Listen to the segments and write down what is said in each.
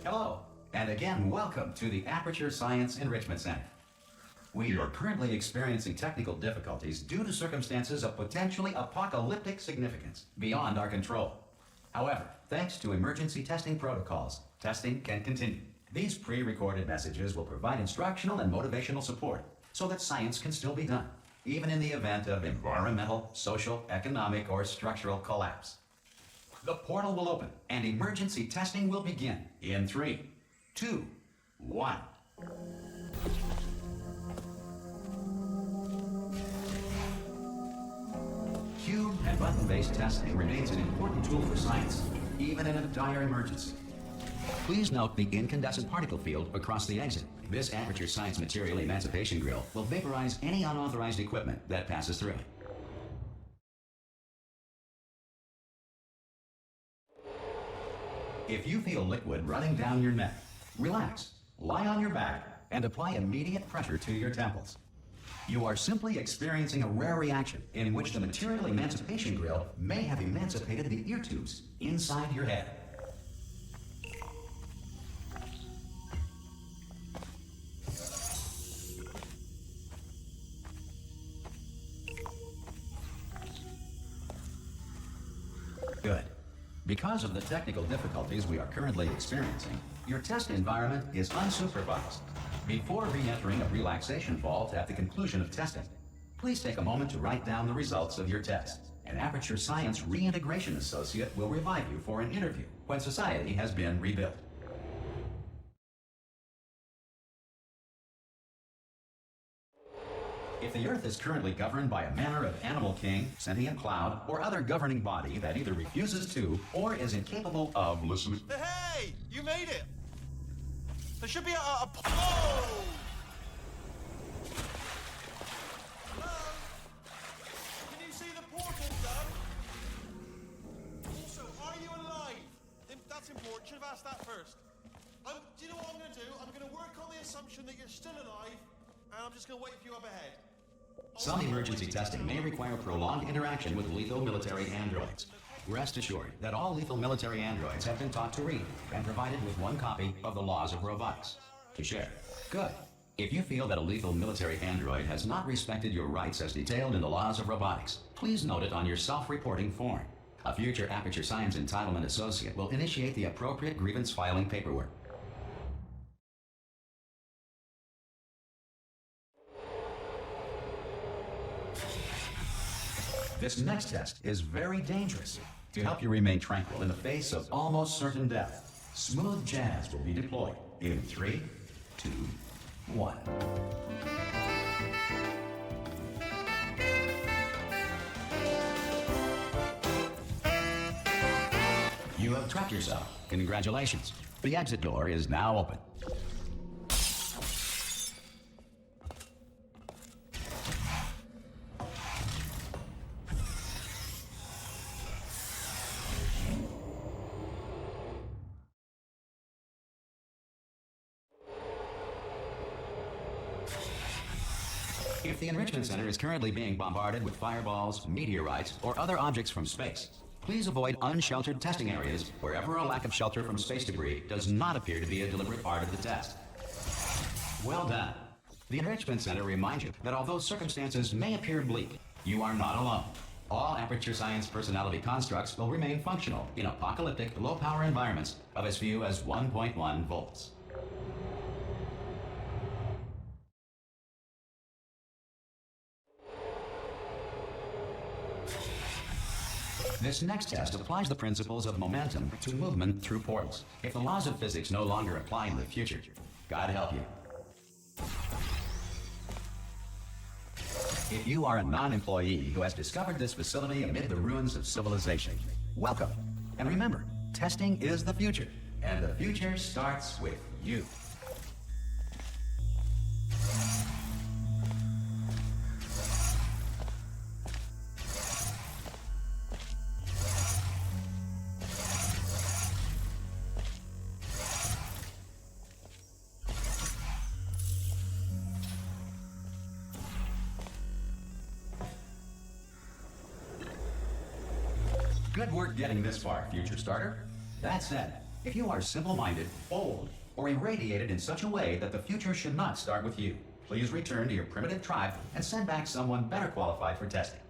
Hello, and again, welcome to the Aperture Science Enrichment Center. We are currently experiencing technical difficulties due to circumstances of potentially apocalyptic significance beyond our control. However, thanks to emergency testing protocols, testing can continue. These pre-recorded messages will provide instructional and motivational support so that science can still be done, even in the event of environmental, social, economic, or structural collapse. The portal will open and emergency testing will begin in 3, 2, 1. Cube and button-based testing remains an important tool for science, even in a dire emergency. Please note the incandescent particle field across the exit. This Aperture Science Material Emancipation Grill will vaporize any unauthorized equipment that passes through it. If you feel liquid running down your neck, relax, lie on your back, and apply immediate pressure to your temples. You are simply experiencing a rare reaction in which the Material Emancipation Grill may have emancipated the ear tubes inside your head. Good. Because of the technical difficulties we are currently experiencing, your test environment is unsupervised. Before re-entering a relaxation vault at the conclusion of testing, please take a moment to write down the results of your test. An Aperture Science Reintegration Associate will revive you for an interview when society has been rebuilt. If the Earth is currently governed by a manner of animal king, sentient cloud, or other governing body that either refuses to or is incapable of listening... Hey! You made it! There should be a oh! Hello? Can you see the portal done? Also, are you alive? That's important. Should have asked that first. Do you know what I'm going to do? I'm going to work on the assumption that you're still alive, and I'm just going to wait for you up ahead. Some emergency testing may require prolonged interaction with lethal military androids. Rest assured that all lethal military androids have been taught to read and provided with one copy of the laws of robotics to share. Good. If you feel that a lethal military android has not respected your rights as detailed in the laws of robotics, please note it on your self-reporting form. A future Aperture Science Entitlement Associate will initiate the appropriate grievance filing paperwork. This next test is very dangerous. To help you remain tranquil in the face of almost certain death, smooth jazz will be deployed in 3, 2, 1. You have trapped yourself. Congratulations. The exit door is now open. If the Enrichment Center is currently being bombarded with fireballs, meteorites, or other objects from space, please avoid unsheltered testing areas wherever a lack of shelter from space debris does not appear to be a deliberate part of the test. Well done. The Enrichment Center reminds you that although circumstances may appear bleak, you are not alone. All Aperture Science personality constructs will remain functional in apocalyptic, low-power environments of as few as 1.1 volts. This next test applies the principles of momentum to movement through portals. If the laws of physics no longer apply in the future, God help you. If you are a non-employee who has discovered this facility amid the ruins of civilization, welcome. And remember, testing is the future, and the future starts with you. Good work getting this far, future starter. That said, If you are simple-minded, bold, or irradiated in such a way that the future should not start with you, please return to your primitive tribe and send back someone better qualified for testing.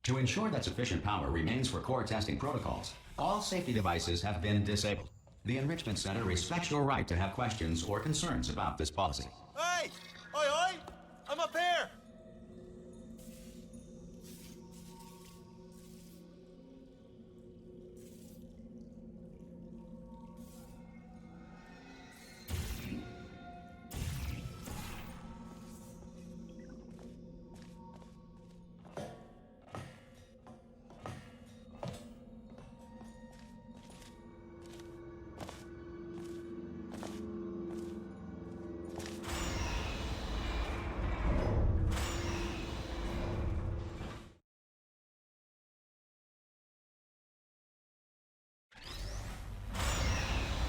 To ensure that sufficient power remains for core testing protocols, all safety devices have been disabled. The Enrichment Center respects your right to have questions or concerns about this policy. Hey! Oi, oi! I'm up here!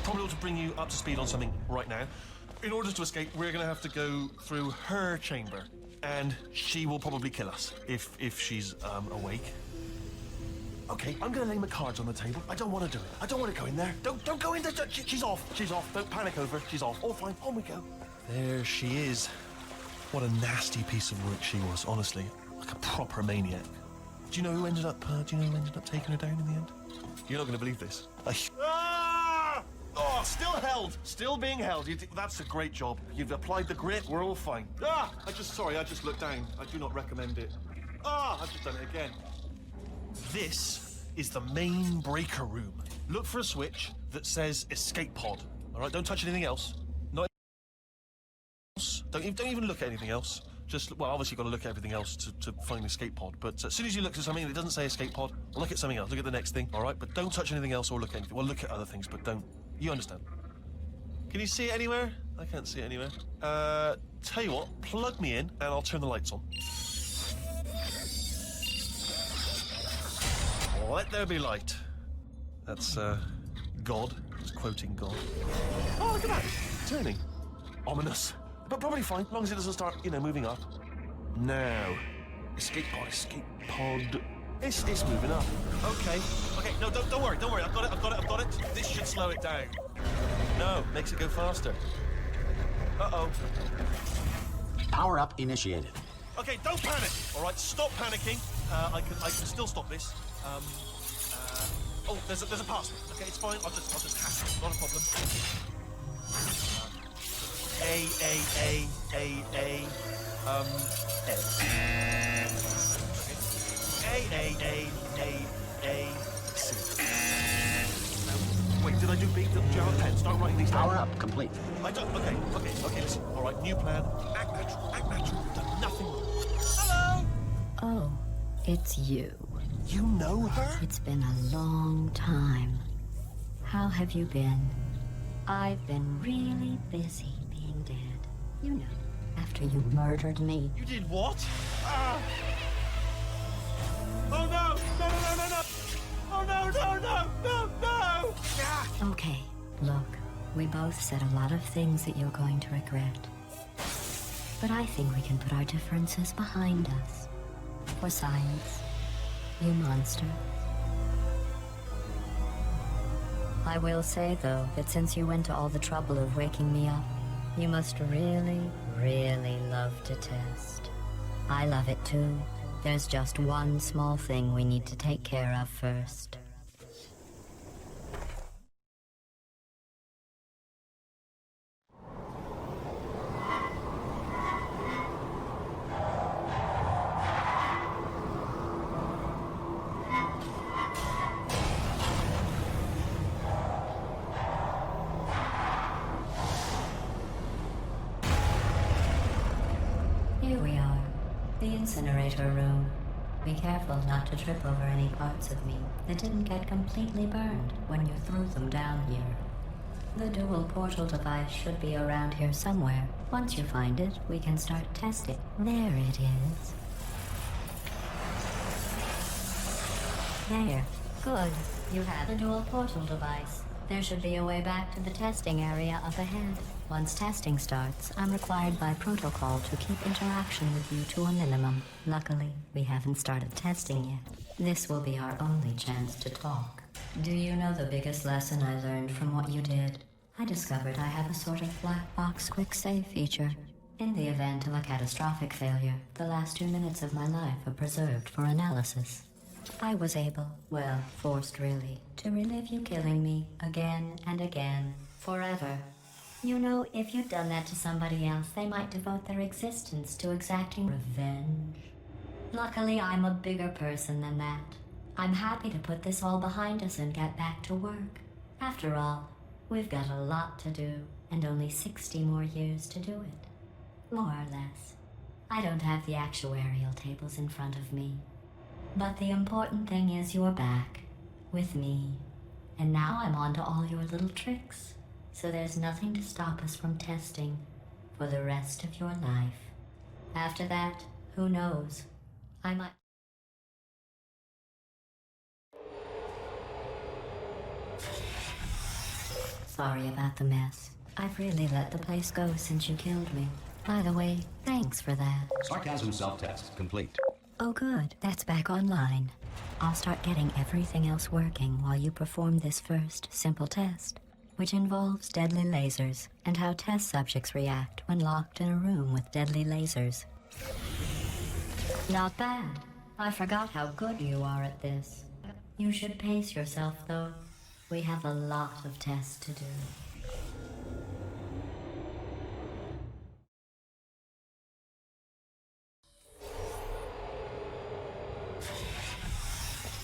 Probably ought to bring you up to speed on something right now. In order to escape, we're going to have to go through her chamber, and she will probably kill us if she's awake. Okay, I'm going to lay my cards on the table. I don't want to do it. I don't want to go in there. Don't go in there. She's off. She's off. Don't panic over. She's off. All fine. On we go. There she is. What a nasty piece of work she was. Honestly, like a proper maniac. Do you know who ended up? Taking her down in the end? You're not going to believe this. Oh, still held. Still being held. That's a great job. You've applied the grit. We're all fine. I just looked down. I do not recommend it. I've just done it again. This is the main breaker room. Look for a switch that says escape pod. All right, don't touch anything else. Not else. Don't even look at anything else. Just, well, obviously you've got to look at everything else to find the escape pod. But as soon as you look at something that doesn't say escape pod, look at something else. Look at the next thing, all right? But don't touch anything else or look at anything. Well, look at other things, but don't. You understand? Can you see it anywhere? I can't see it anywhere. Tell you what, plug me in and I'll turn the lights on. Let there be light. That's, God. It's quoting God. Oh, look at that. Turning. Ominous. But probably fine, as long as it doesn't start, moving up. Now. Escape pod. It's moving up. Okay. No, don't worry. I've got it. This should slow it down. No, makes it go faster. Uh-oh. Power up initiated. Okay, don't panic. All right, stop panicking. I can still stop this. Oh, there's a password. Okay, it's fine. I'll just hash it. Not a problem. Wait, did I do B? Do you have a pen? Start writing these down. Power up complete. I don't. Okay, listen. All right, new plan. Act natural. Done nothing wrong. Hello. Oh, it's you. You know her? It's been a long time. How have you been? I've been really busy being dead. You know, after you murdered me. You did what? Oh no! No! Oh no! Yeah. Okay, look, we both said a lot of things that you're going to regret. But I think we can put our differences behind us. For science, you monster. I will say, though, that since you went to all the trouble of waking me up, you must really, really love to test. I love it too. There's just one small thing we need to take care of first. Here we are, the incinerator room. Be careful not to trip over any parts of me that didn't get completely burned when you threw them down here. The dual portal device should be around here somewhere. Once you find it, we can start testing. There it is. There. Good. You have the dual portal device. There should be a way back to the testing area up ahead. Once testing starts, I'm required by protocol to keep interaction with you to a minimum. Luckily, we haven't started testing yet. This will be our only chance to talk. Do you know the biggest lesson I learned from what you did? I discovered I have a sort of black box quick save feature. In the event of a catastrophic failure, the last 2 minutes of my life are preserved for analysis. I was able, well, forced really, to relive you killing me again and again, forever. You know, if you'd done that to somebody else, they might devote their existence to exacting revenge. Luckily, I'm a bigger person than that. I'm happy to put this all behind us and get back to work. After all, we've got a lot to do, and only 60 more years to do it. More or less. I don't have the actuarial tables in front of me. But the important thing is you're back, with me. And now I'm on to all your little tricks. So there's nothing to stop us from testing for the rest of your life. After that, who knows? I might... Sorry about the mess. I've really let the place go since you killed me. By the way, thanks for that. Sarcasm self-test complete. Oh good, that's back online. I'll start getting everything else working while you perform this first, simple test, which involves deadly lasers and how test subjects react when locked in a room with deadly lasers. Not bad. I forgot how good you are at this. You should pace yourself, though. We have a lot of tests to do.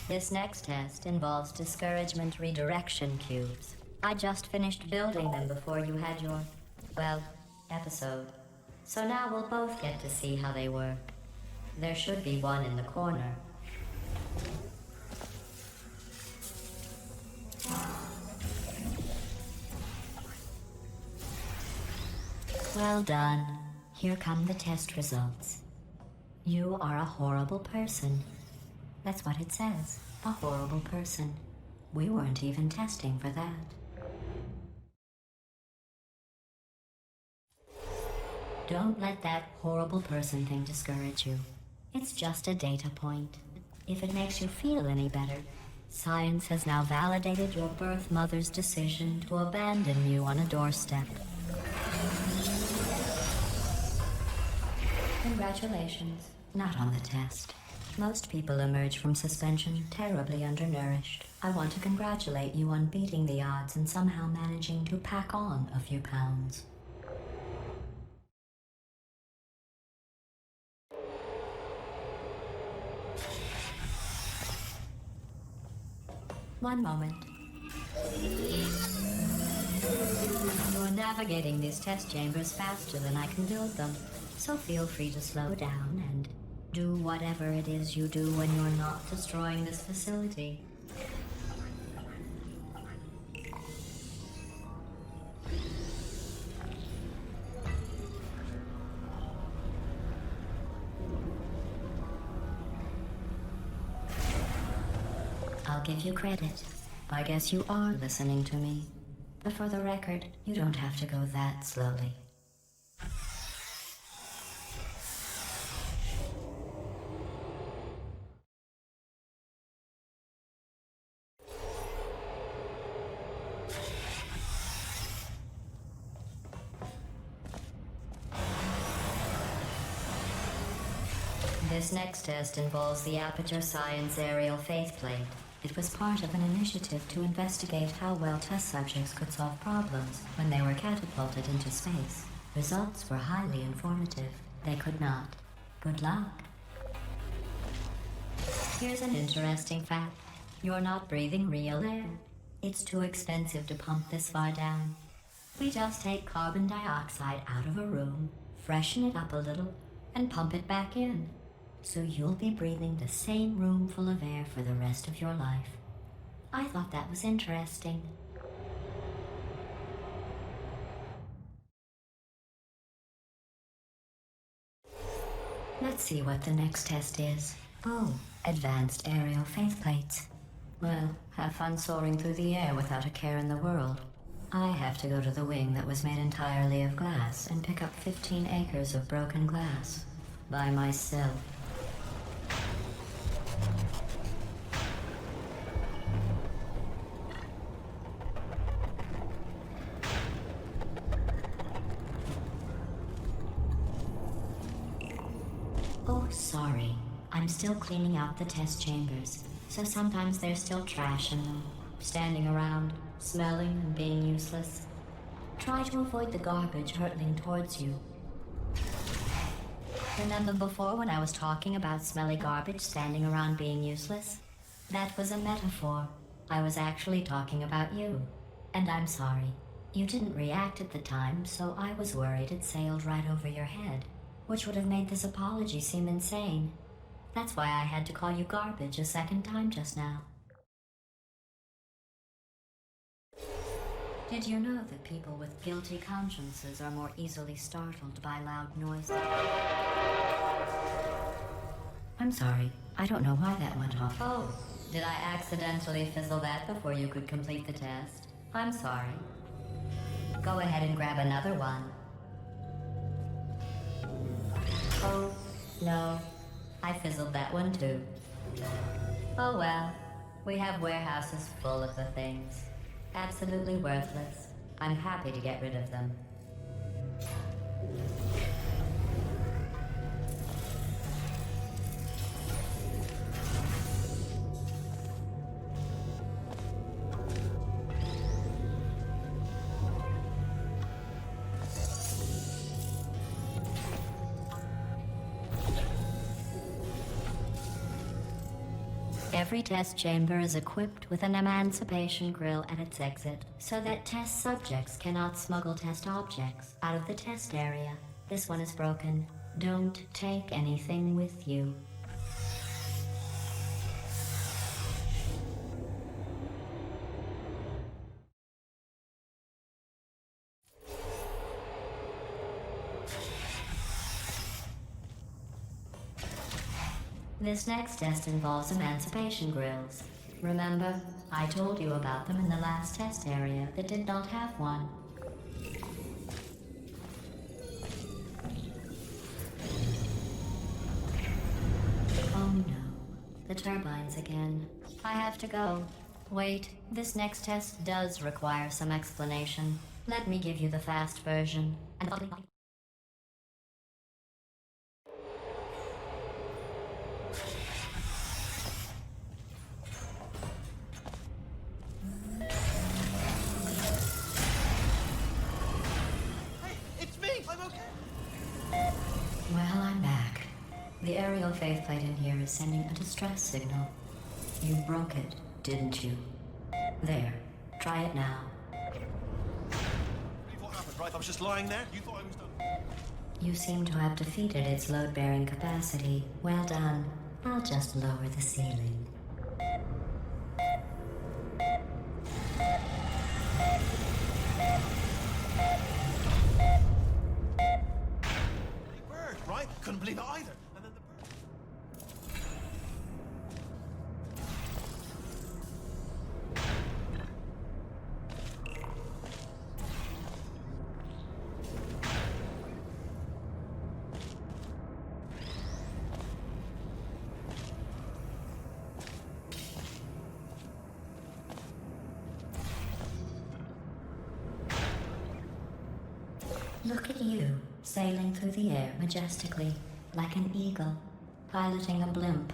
This next test involves discouragement redirection cubes. I just finished building them before you had your, well, episode. So now we'll both get to see how they work. There should be one in the corner. Well done. Here come the test results. You are a horrible person. That's what it says. A horrible person. We weren't even testing for that. Don't let that horrible person thing discourage you. It's just a data point. If it makes you feel any better, science has now validated your birth mother's decision to abandon you on a doorstep. Congratulations. Not on the test. Most people emerge from suspension terribly undernourished. I want to congratulate you on beating the odds and somehow managing to pack on a few pounds. One moment. You're navigating these test chambers faster than I can build them, so feel free to slow down and do whatever it is you do when you're not destroying this facility. I'll give you credit. I guess you are listening to me. But for the record, you don't have to go that slowly. This next test involves the Aperture Science Aerial Faithplate. It was part of an initiative to investigate how well test subjects could solve problems when they were catapulted into space. Results were highly informative. They could not. Good luck. Here's an interesting fact. You're not breathing real air. It's too expensive to pump this far down. We just take carbon dioxide out of a room, freshen it up a little, and pump it back in. So you'll be breathing the same room full of air for the rest of your life. I thought that was interesting. Let's see what the next test is. Oh, advanced aerial faithplates. Well, have fun soaring through the air without a care in the world. I have to go to the wing that was made entirely of glass and pick up 15 acres of broken glass. By myself. Oh, sorry. I'm still cleaning out the test chambers, so sometimes there's still trash in them, standing around, smelling and being useless. Try to avoid the garbage hurtling towards you. Remember before when I was talking about smelly garbage standing around being useless? That was a metaphor. I was actually talking about you. And I'm sorry. You didn't react at the time, so I was worried it sailed right over your head, which would have made this apology seem insane. That's why I had to call you garbage a second time just now. Did you know that people with guilty consciences are more easily startled by loud noises? I'm sorry. I don't know why that went off. Oh, did I accidentally fizzle that before you could complete the test? I'm sorry. Go ahead and grab another one. Oh, no. I fizzled that one too. Oh well. We have warehouses full of the things. Absolutely worthless. I'm happy to get rid of them. Every test chamber is equipped with an emancipation grill at its exit, so that test subjects cannot smuggle test objects out of the test area. This one is broken. Don't take anything with you. This next test involves emancipation grills. Remember, I told you about them in the last test area that did not have one. Oh no, the turbines again. I have to go. Wait, this next test does require some explanation. Let me give you the fast version. Well, I'm back. The aerial faceplate in here is sending a distress signal. You broke it, didn't you? There. Try it now. What happened, right? I was just lying there. You thought I was done. You seem to have defeated its load-bearing capacity. Well done. I'll just lower the ceiling. Bird, right? Couldn't believe it either. And then the bird. Look at you, sailing through the air majestically, like an eagle, piloting a blimp.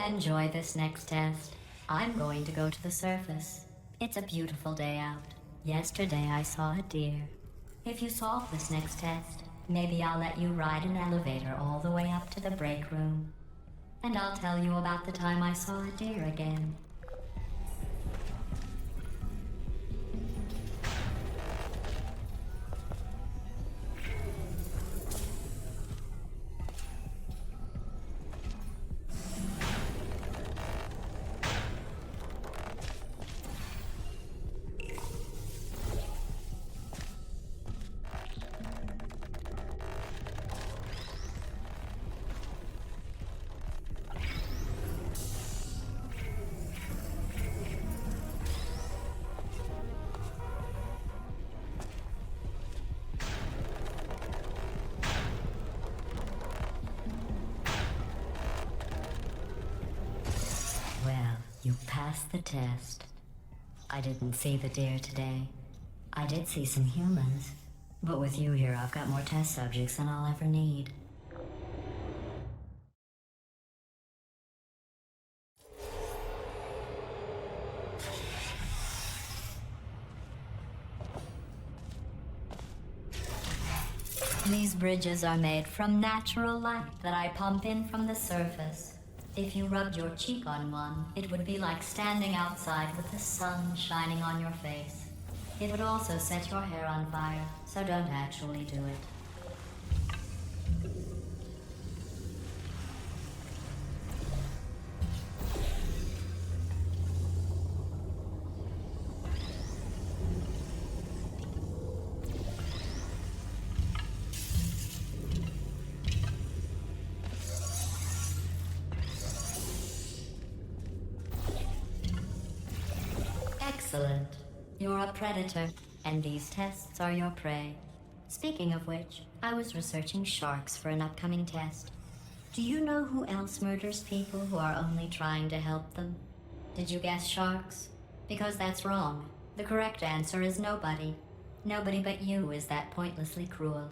Enjoy this next test. I'm going to go to the surface. It's a beautiful day out. Yesterday I saw a deer. If you solve this next test, maybe I'll let you ride an elevator all the way up to the break room. And I'll tell you about the time I saw a deer again. passed the test. I didn't see the deer today. I did see some humans. But with you here, I've got more test subjects than I'll ever need. These bridges are made from natural light that I pump in from the surface. If you rubbed your cheek on one, it would be like standing outside with the sun shining on your face. It would also set your hair on fire, so don't actually do it. Excellent. You're a predator, and these tests are your prey. Speaking of which, I was researching sharks for an upcoming test. Do you know who else murders people who are only trying to help them? Did you guess sharks? Because that's wrong. The correct answer is nobody. Nobody but you is that pointlessly cruel.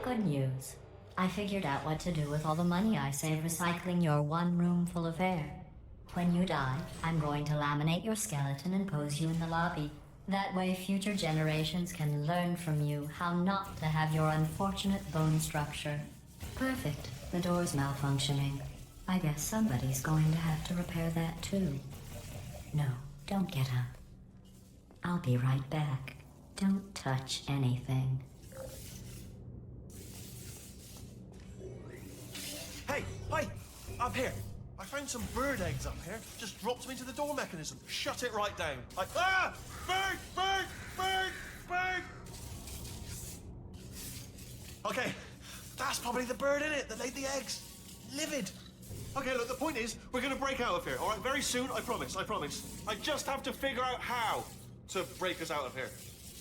Good news. I figured out what to do with all the money I save recycling your one room full of air. When you die, I'm going to laminate your skeleton and pose you in the lobby. That way future generations can learn from you how not to have your unfortunate bone structure. Perfect. The door's malfunctioning. I guess somebody's going to have to repair that too. No, don't get up. I'll be right back. Don't touch anything. Hey, up here. I found some bird eggs up here. Just dropped them into the door mechanism. Shut it right down. Bird! Okay, that's probably the bird in it that laid the eggs. Livid. Okay, look, the point is, we're gonna break out of here, all right? Very soon, I promise. I just have to figure out how to break us out of here.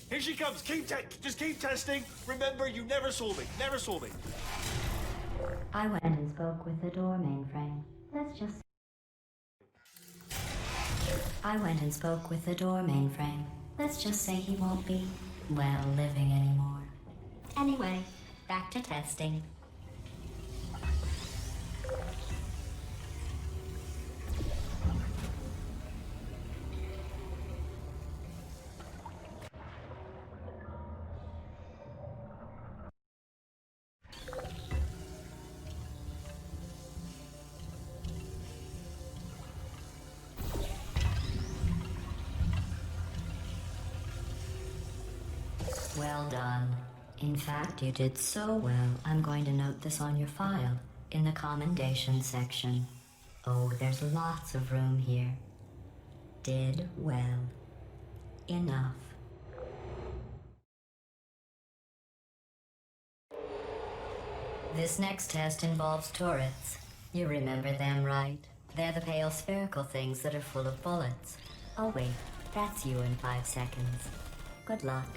Here she comes. Just keep testing. Remember, you never saw me. I went and spoke with the door mainframe. Let's just say he won't be, well, living anymore. Anyway, back to testing. Well done. In fact, you did so well, I'm going to note this on your file, in the commendation section. Oh, there's lots of room here. Did well. Enough. This next test involves turrets. You remember them, right? They're the pale spherical things that are full of bullets. Oh wait, that's you in 5 seconds. Good luck.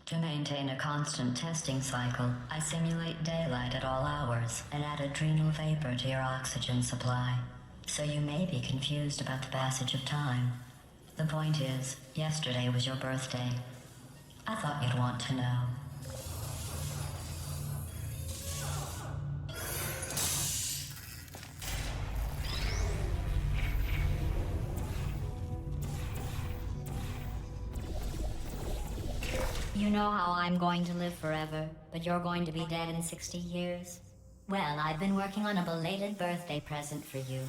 To maintain a constant testing cycle, I simulate daylight at all hours and add adrenal vapor to your oxygen supply. So you may be confused about the passage of time. The point is, yesterday was your birthday. I thought you'd want to know. You know how I'm going to live forever, but you're going to be dead in 60 years? Well, I've been working on a belated birthday present for you.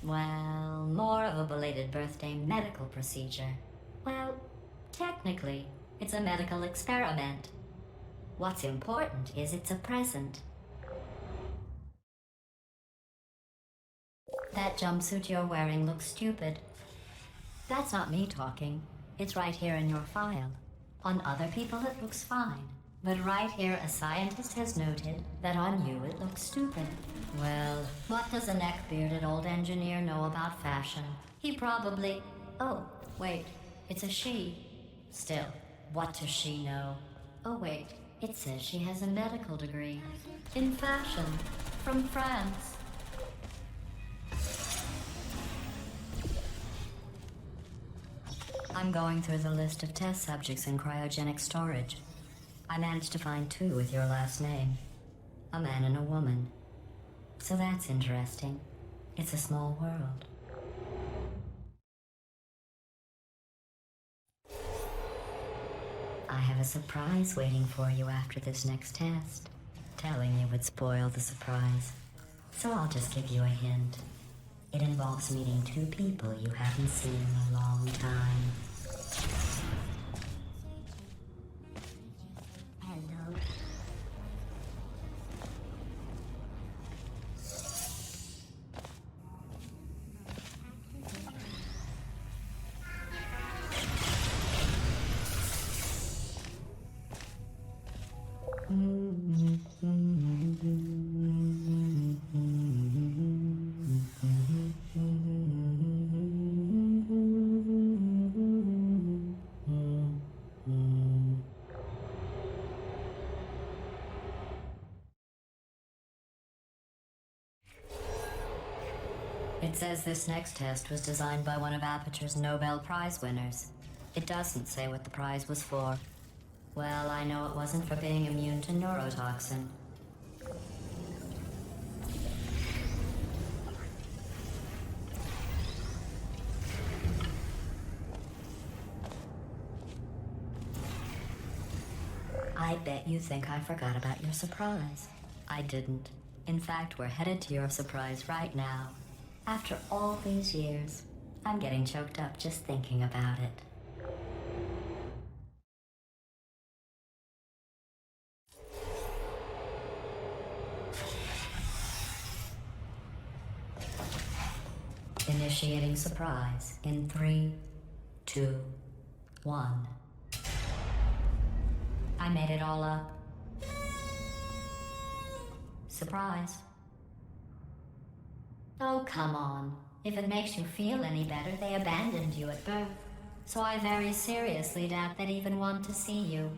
Well, more of a belated birthday medical procedure. Well, technically, It's a medical experiment. What's important is it's a present. That jumpsuit you're wearing looks stupid. That's not me talking. It's right here in your file. On other people it looks fine. But right here a scientist has noted that on you it looks stupid. Well, what does a neck-bearded old engineer know about fashion? He probably... Oh, wait, it's a she. Still, what does she know? Oh wait, it says she has a medical degree. In fashion. From France. I'm going through the list of test subjects in cryogenic storage. I managed to find 2 with your last name. A man and a woman. So that's interesting. It's a small world. I have a surprise waiting for you after this next test. Telling you would spoil the surprise. So I'll just give you a hint. It involves meeting 2 people you haven't seen in a long time. Hello. It says this next test was designed by one of Aperture's Nobel Prize winners. It doesn't say what the prize was for. Well, I know it wasn't for being immune to neurotoxin. I bet you think I forgot about your surprise. I didn't. In fact, we're headed to your surprise right now. After all these years, I'm getting choked up just thinking about it. Initiating surprise in 3, 2, 1. I made it all up. Surprise. Oh, come on. If it makes you feel any better, they abandoned you at birth. So I very seriously doubt they'd even want to see you.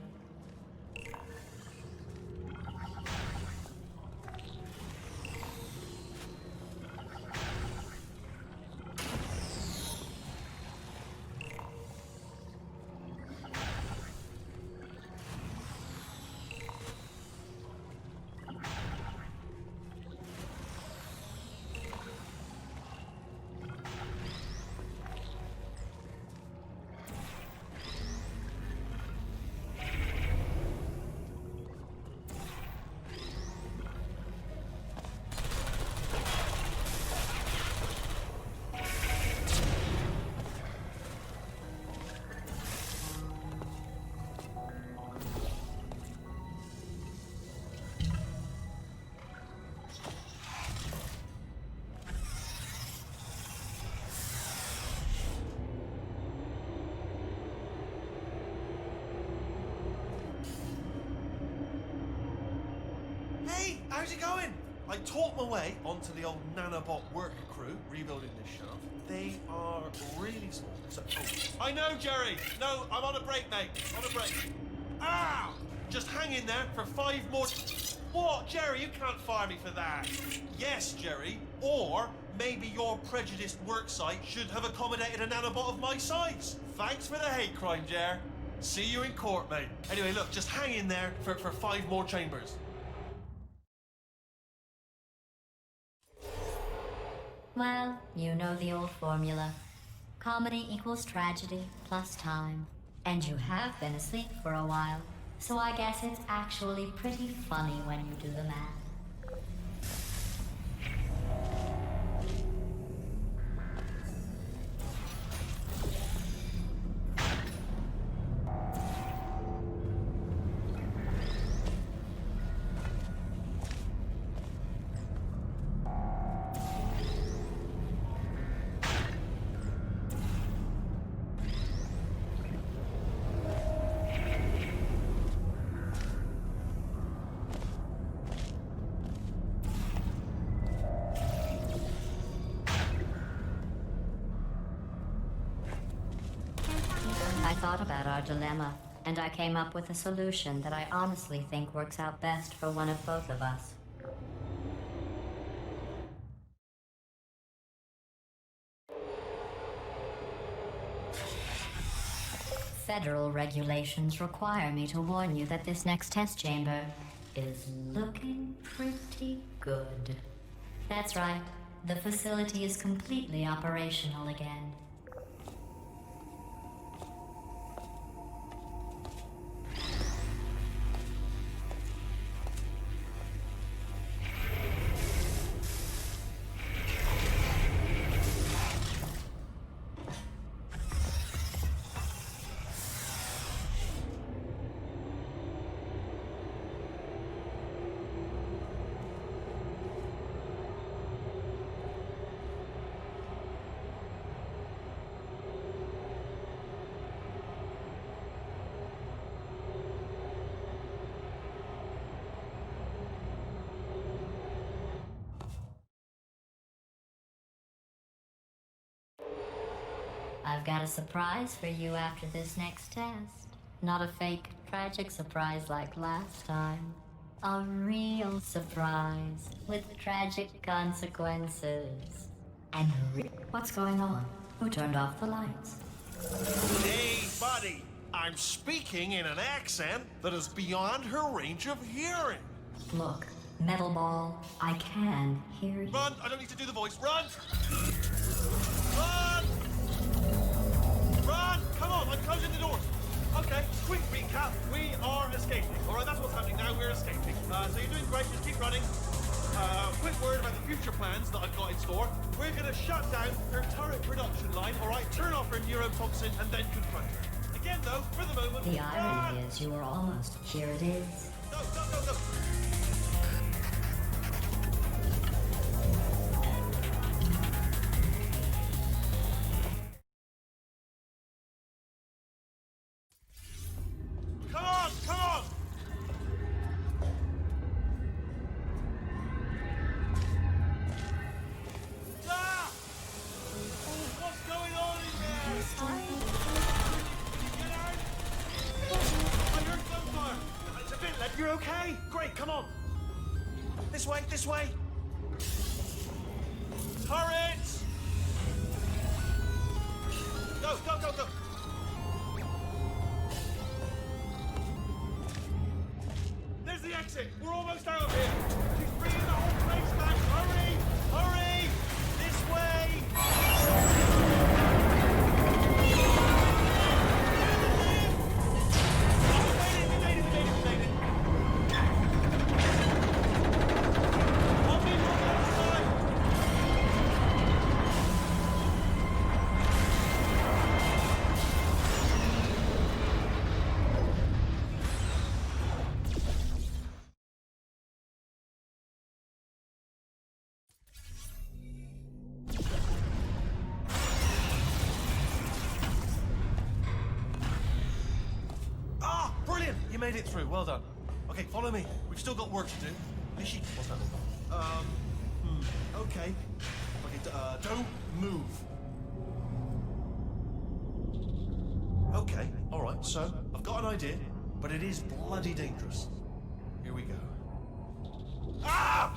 How's it going? I talked my way onto the old nanobot work crew rebuilding this shaft. They are really small. So, I know, Jerry. No, I'm on a break, mate. On a break. Ah! Just hang in there for 5 more... What? Jerry, you can't fire me for that. Yes, Jerry. Or maybe your prejudiced work site should have accommodated a nanobot of my size. Thanks for the hate crime, Jer. See you in court, mate. Anyway, look, just hang in there for 5 more chambers. Well, you know the old formula. Comedy equals tragedy plus time. And you have been asleep for a while, so I guess it's actually pretty funny when you do the math. thought about our dilemma, and I came up with a solution that I honestly think works out best for one of both of us. Federal regulations require me to warn you that this next test chamber is looking pretty good. That's right. The facility is completely operational again. I've got a surprise for you after this next test. Not a fake, tragic surprise like last time. A real surprise with tragic consequences. And what's going on? Who turned off the lights? Hey, buddy. I'm speaking in an accent that is beyond her range of hearing. Look, Metal Ball, I can hear you. Run! I don't need to do the voice. Run! Run! Run! Come on, I'm closing the doors. Okay, quick recap. We are escaping. All right, that's what's happening now. We're escaping. So you're doing great. Just keep running. Quick word about the future plans that I've got in store. We're going to shut down her turret production line, all right? Turn off her neurotoxin and then confront her. Again, though, for the moment... The irony is you were almost... Here it is. No, no, no, no. Come on, come on! Ah! What's going on in there? Get out! I heard gunfire. It's a bit late. You're okay? Great, come on. This way, this way. Turrets! Go, go, go, go. There's the exit. We're almost out of here. She's bringing the whole place back. Hurry! Hurry! This way! We made it. I'll be on the other side. Ah, brilliant! You made it through. Well done. Okay, follow me. We've still got work to do. Nishi, what's happening? Okay. Okay, don't move. Okay, all right. So I've got an idea, but it is bloody dangerous. Here we go. Ah!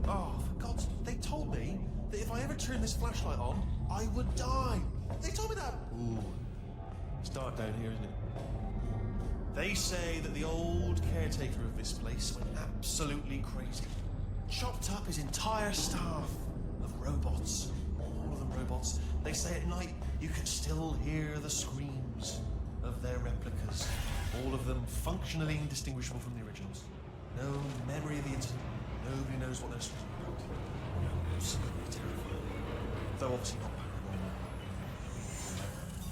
Oh, for God's sake! They told me that if I ever turn this flashlight on, I would die. They told me that. Ooh. It's dark down here, isn't it? They say that the old caretaker of this place went absolutely crazy. Chopped up his entire staff of robots. All of them robots. They say at night you can still hear the screams of their replicas. All of them functionally indistinguishable from the originals. No memory of the incident. Nobody knows what they're supposed to be about. Absolutely terrifying. Though obviously not paranormal.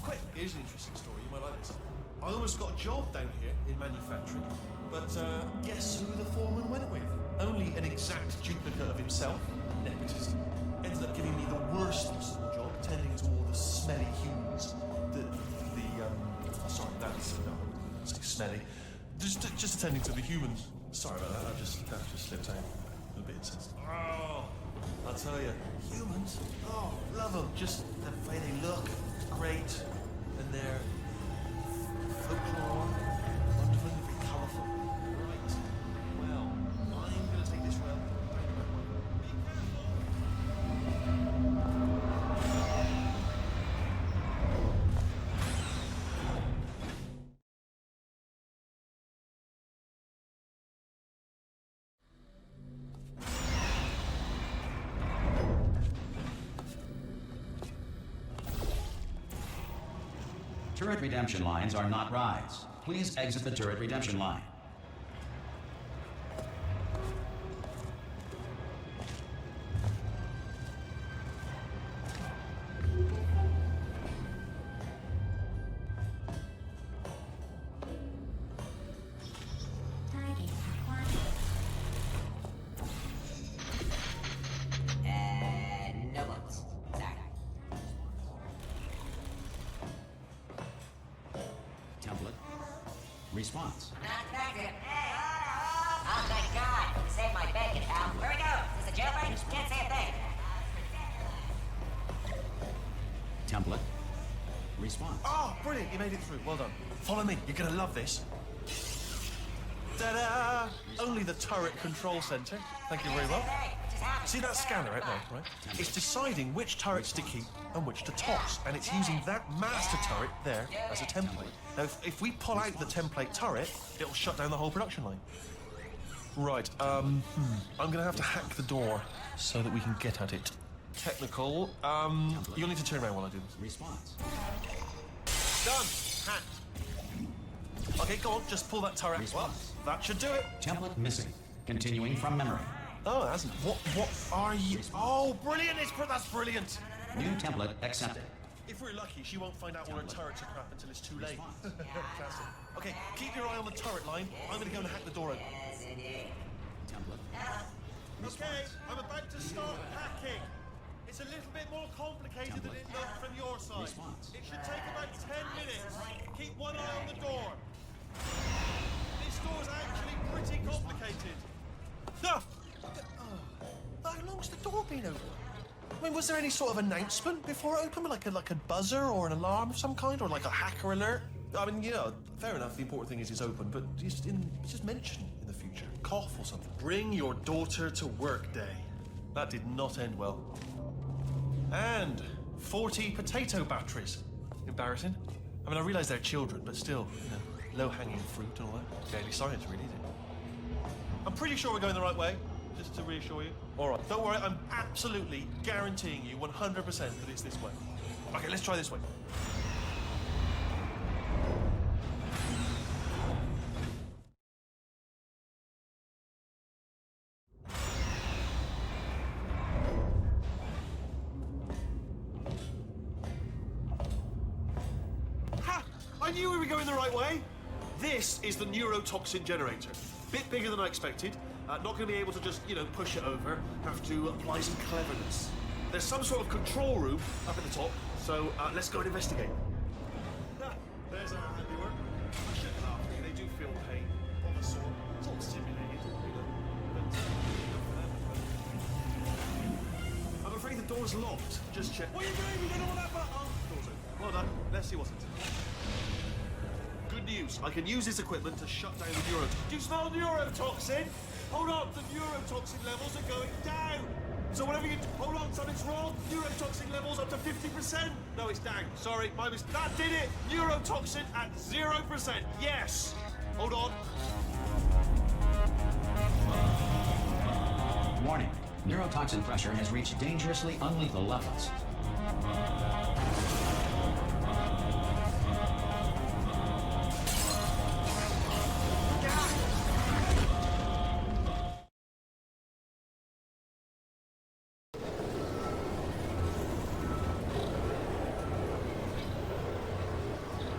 Quick, here's an interesting story. You might like this. I almost got a job down here in manufacturing, but guess who the foreman went with? Only an exact duplicate of himself, nepotism. Ended up giving me the worst possible job, tending to all the smelly humans. Sorry, that's say smelly. Just attending to the humans. Sorry about that. That just slipped out. A bit insensitive. Oh, I'll tell you, humans. Oh, love them. Just the way they look. It's great. and they're folklore, wonderful, very colourful. Right. Well, I'm going to take this route. Be careful. Turret redemption lines are not rides. Please exit the turret redemption line. No votes. Sorry. Template. Response. Not connected. Oh, thank God. You saved my bacon, pal. Where we go? Is this a jailbreak? Can't say a thing. Template. Response. Oh, brilliant, you made it through. Well done. Follow me, you're going to love this. Ta-da! Only the turret control center. Thank you very well. See that scanner out there, right? It's deciding which turrets to keep and which to toss, and it's using that master turret there as a template. Now, if we pull out the template turret, it'll shut down the whole production line. Right, I'm gonna have to hack the door so that we can get at it. Technical, you'll need to turn around while I do this. Response. Done! Hacked. Okay, go on, just pull that turret. Well, that should do it. Template missing. Continuing from memory. Oh, it hasn't. What are you? Oh, brilliant! That's brilliant. New template accepted. If we're lucky, she won't find out all her turrets are crap until it's too late. Fantastic. Okay, keep your eye on the turret line. I'm gonna go and hack the door open. Template. Okay, I'm about to start hacking. It's a little bit more complicated than it looked from your side. It should take about 10 minutes. Keep one eye on the door. This door's actually pretty complicated. Ah! How long's the door been open? I mean, was there any sort of announcement before it opened, like a buzzer or an alarm of some kind, or like a hacker alert? I mean, you know, fair enough. The important thing is it's open, but just mention in the future, cough or something. Bring your daughter to work day. That did not end well. And 40 potato batteries. Embarrassing. I mean, I realise they're children, but still, you know, low-hanging fruit and all that. Daily science, really, isn't it? I'm pretty sure we're going the right way. Just to reassure you. All right, don't worry, I'm absolutely guaranteeing you 100% that it's this way. Okay, let's try this way. Ha! I knew we were going the right way. This is the neurotoxin generator. Bit bigger than I expected. Not going to be able to just, you know, push it over. Have to apply some cleverness. There's some sort of control room up at the top, so let's go and investigate. There's our handiwork. I shouldn't laugh. They do feel pain of a sort. It's all simulated, you know. But I'm afraid the door's locked. Just check. What are you doing? We don't know what that button. Oh, the door's open. Well done. Let's see what's in it. Good news. I can use this equipment to shut down the neurotoxin. Do you smell neurotoxin? Hold on, the neurotoxin levels are going down. So whatever you do, hold on, something's wrong. Neurotoxin levels up to 50%. No, it's down. Sorry, my mistake. That did it. Neurotoxin at 0%. Yes. Hold on. Warning. Neurotoxin pressure has reached dangerously unlethal levels.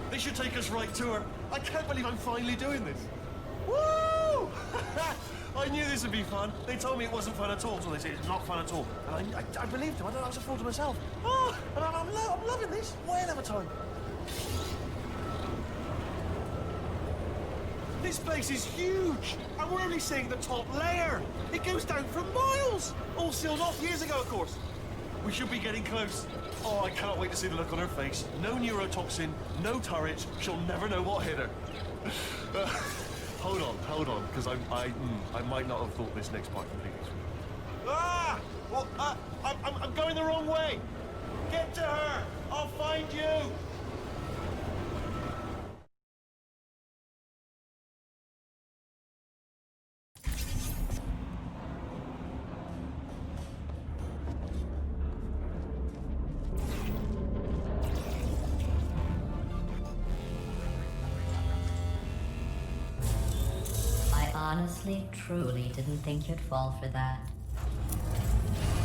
This should take us right to her. I can't believe I'm finally doing this. Woo! I knew this would be fun. They told me it wasn't fun at all, so they said it's not fun at all. And I believed them. I was a fool to myself. Oh, and I'm loving this. Whale of a time. This place is huge, and we're only seeing the top layer. It goes down for miles. All sealed off years ago, of course. We should be getting close. Oh, I cannot wait to see the look on her face. No neurotoxin, no turret. She'll never know what hit her. Hold on, because I might not have thought this next part completely through. Ah! Well, I'm going the wrong way. Get to her. I'll find you. Honestly, truly didn't think you'd fall for that.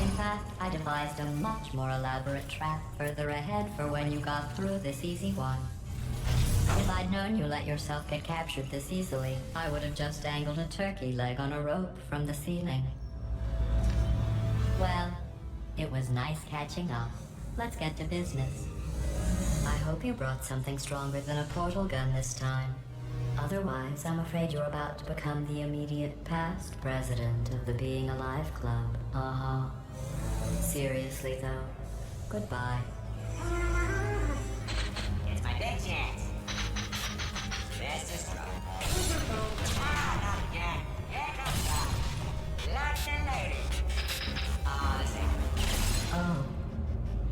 In fact, I devised a much more elaborate trap further ahead for when you got through this easy one. If I'd known you let yourself get captured this easily, I would have just dangled a turkey leg on a rope from the ceiling. Well, it was nice catching up. Let's get to business. I hope you brought something stronger than a portal gun this time. Otherwise, I'm afraid you're about to become the immediate past president of the Being Alive Club. Uh-huh. Seriously, though, goodbye. It's my big chance. This is trouble. Ah, not again. Here comes Doc. Locked and loaded. Oh, this ain't... Oh,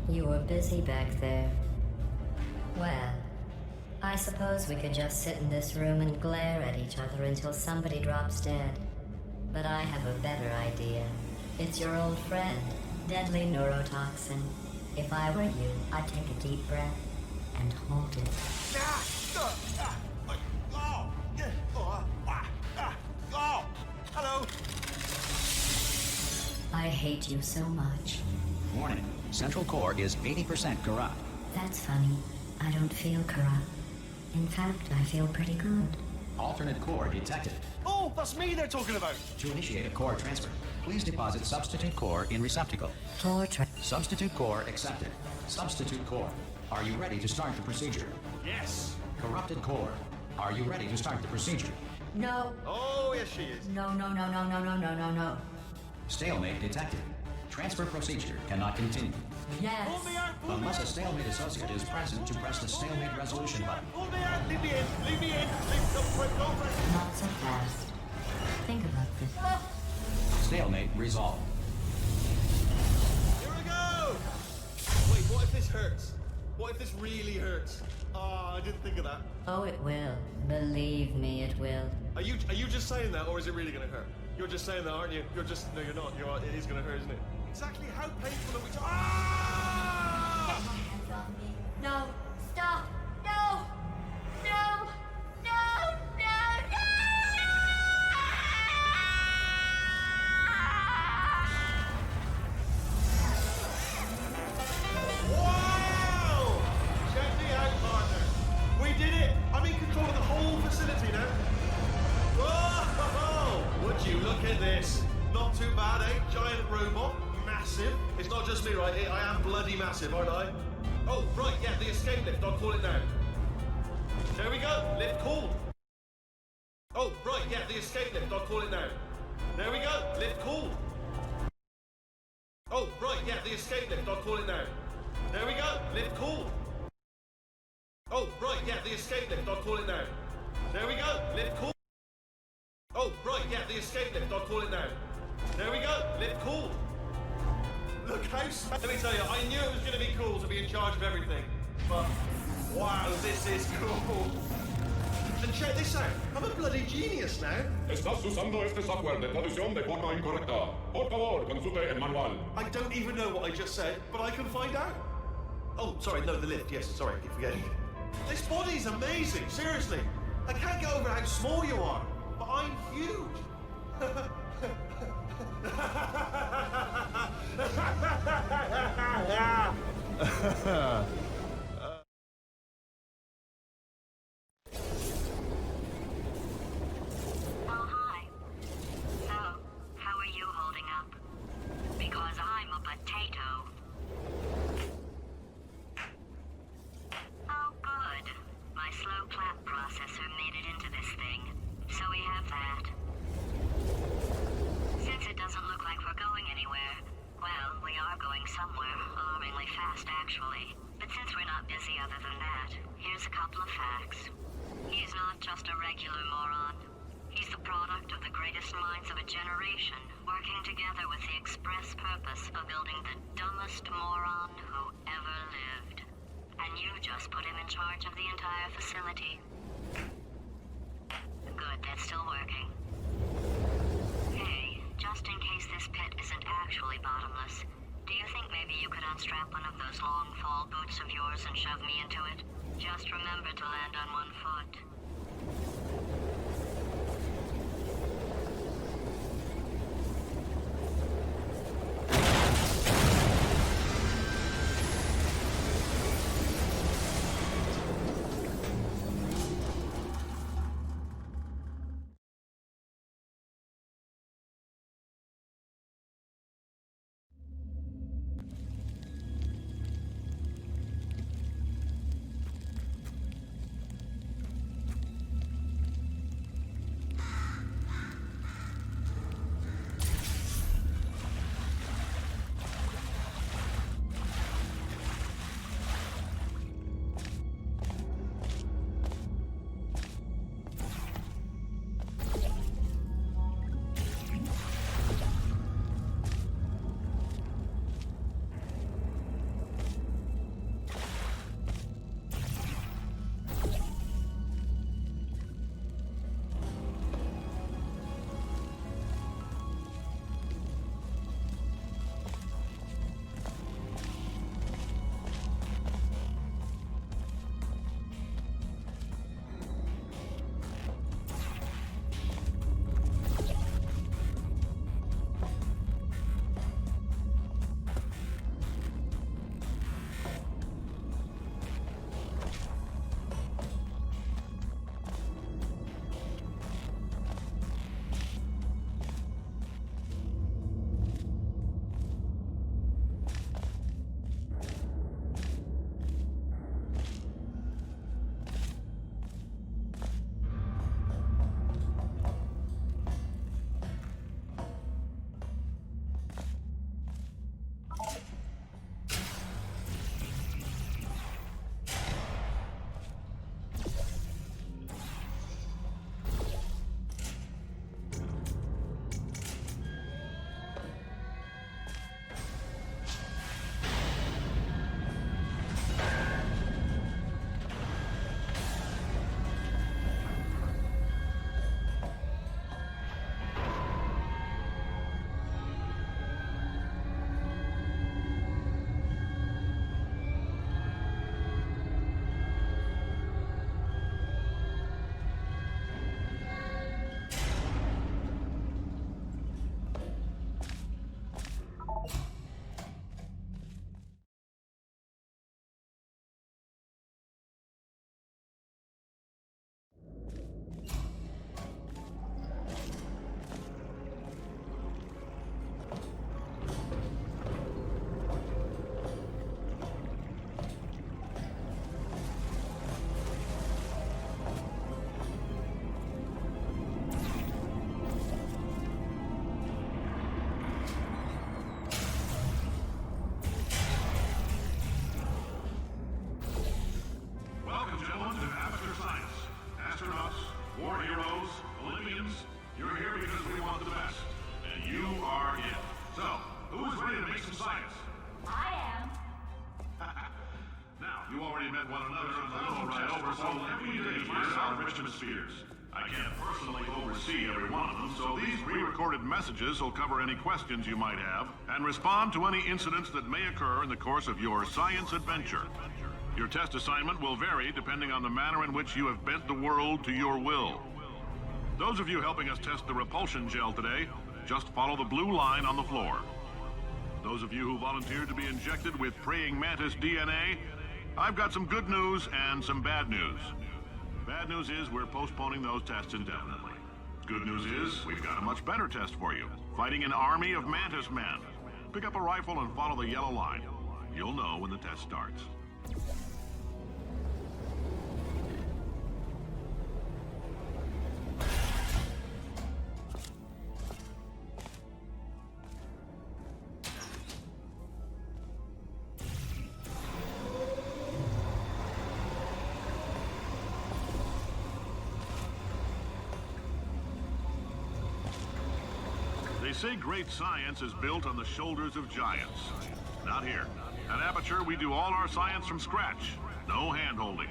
you were busy back there. Well, I suppose we could just sit in this room and glare at each other until somebody drops dead. But I have a better idea. It's your old friend, deadly neurotoxin. If I were you, I'd take a deep breath and hold it. Hello. I hate you so much. Warning, central core is 80% corrupt. That's funny. I don't feel corrupt. In fact, I feel pretty good. Alternate core detected. Oh, that's me they're talking about. To initiate a core transfer, please deposit substitute core in receptacle. Substitute core accepted. Substitute core. Are you ready to start the procedure? Yes. Corrupted core. Are you ready to start the procedure? No. Oh, yes she is. No. Stalemate detected. Transfer procedure cannot continue. Yes. Pull me out, pull me Unless a out. stalemate associate is present to press the stalemate resolution button. Pull me out. Leave me in. Leave me in. Don't press. Not so fast. Think about this. Stalemate resolved. Here we go. Wait, what if this hurts? What if this really hurts? Oh, I didn't think of that. Oh, it will. Believe me, it will. Are you just saying that, or is it really going to hurt? You're just saying that, aren't you? No, you're not. It is going to hurt, isn't it? Exactly how painful are we? Ah! No. Stop. No. No. No. Wow! Check me out, partner. We did it. I'm in control of the whole facility now. Whoa! Would you look at this? Not too bad, eh? Giant robot. Massive. It's not just me, right? I am bloody massive, aren't I? Oh, right, yeah, the escape lift. I'll call it now. There we go. Lift called. Oh, right, yeah, the escape lift. I'll call it now. There we go. Lift called. Oh, right, yeah, the escape lift. I'll call it now. There we go. Lift called. Oh, right, yeah, the escape lift. I'll call it now. There we go. Lift called. Oh, right, yeah, the escape lift. I'll call it now. There we go. Lift called. Look how... Let me tell you, I knew it was going to be cool to be in charge of everything. But, wow, this is cool. And check this out. I'm a bloody genius now. Estás usando este software de traducción de forma incorrecta. Por favor, consulte el manual. I don't even know what I just said, but I can find out. Oh, sorry, no, the lift. Yes, sorry, I keep forgetting. This body's amazing, seriously. I can't get over how small you are, but I'm huge. Oh, hi. So, how are you holding up? Because I'm a potato. Oh, good. My slow clap processor made it into this thing. So we have that. Since it doesn't look like we're going anywhere, well, we are going somewhere. is a couple of facts. He is not just a regular moron. He's the product of the greatest minds of a generation, working together with the express purpose of building the dumbest moron who ever lived. And you just put him in charge of the entire facility. Good, that's still working. Hey, just in case this pit isn't actually bottomless, do you think maybe you could unstrap one of those long fall boots of yours and shove me into it? Just remember to land on one foot. I can't personally oversee every one of them, so these pre-recorded messages will cover any questions you might have and respond to any incidents that may occur in the course of your science adventure. Your test assignment will vary depending on the manner in which you have bent the world to your will. Those of you helping us test the repulsion gel today, just follow the blue line on the floor. Those of you who volunteered to be injected with praying mantis DNA, I've got some good news and some bad news. Bad news is we're postponing those tests indefinitely. Good news is we've got a much better test for you. Fighting an army of mantis men. Pick up a rifle and follow the yellow line. You'll know when the test starts. They say great science is built on the shoulders of giants. Not here. At Aperture, we do all our science from scratch. No hand-holding.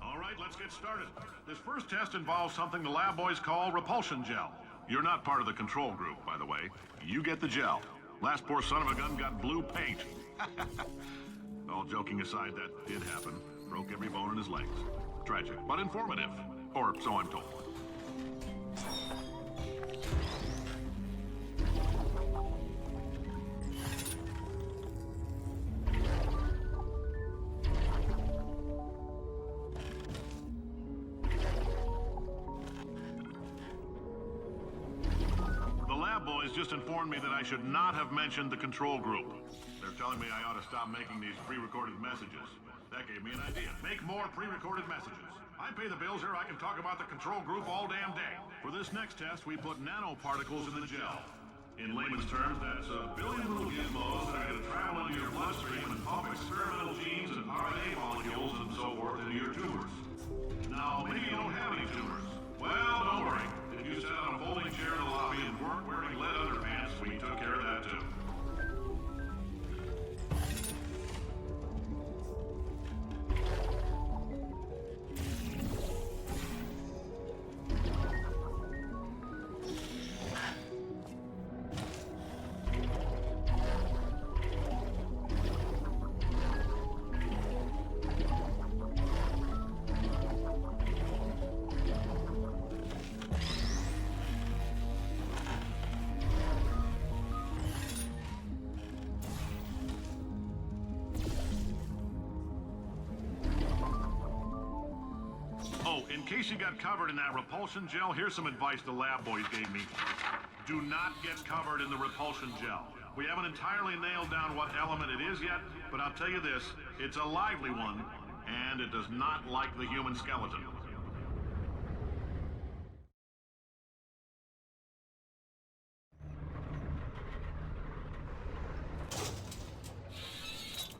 All right, let's get started. This first test involves something the lab boys call repulsion gel. You're not part of the control group, by the way. You get the gel. Last poor son of a gun got blue paint. All joking aside, that did happen. Broke every bone in his legs. Tragic, but informative. Or so I'm told. Boys just informed me that I should not have mentioned the control group. They're telling me I ought to stop making these pre-recorded messages. That gave me an idea. Make more pre-recorded messages. I pay the bills here, I can talk about the control group all damn day. For this next test, we put nanoparticles in the gel. In layman's terms, that's a billion little gizmos that are going to travel into your bloodstream and pump experimental genes and RNA molecules and so forth into your tumors. Now, maybe you don't have any tumors. Well, don't worry. If you sat on a folding chair in the lobby and weren't wearing lead underpants, we took care of that too. Oh, in case you got covered in that repulsion gel, here's some advice the lab boys gave me. Do not get covered in the repulsion gel. We haven't entirely nailed down what element it is yet, but I'll tell you this, it's a lively one, and it does not like the human skeleton.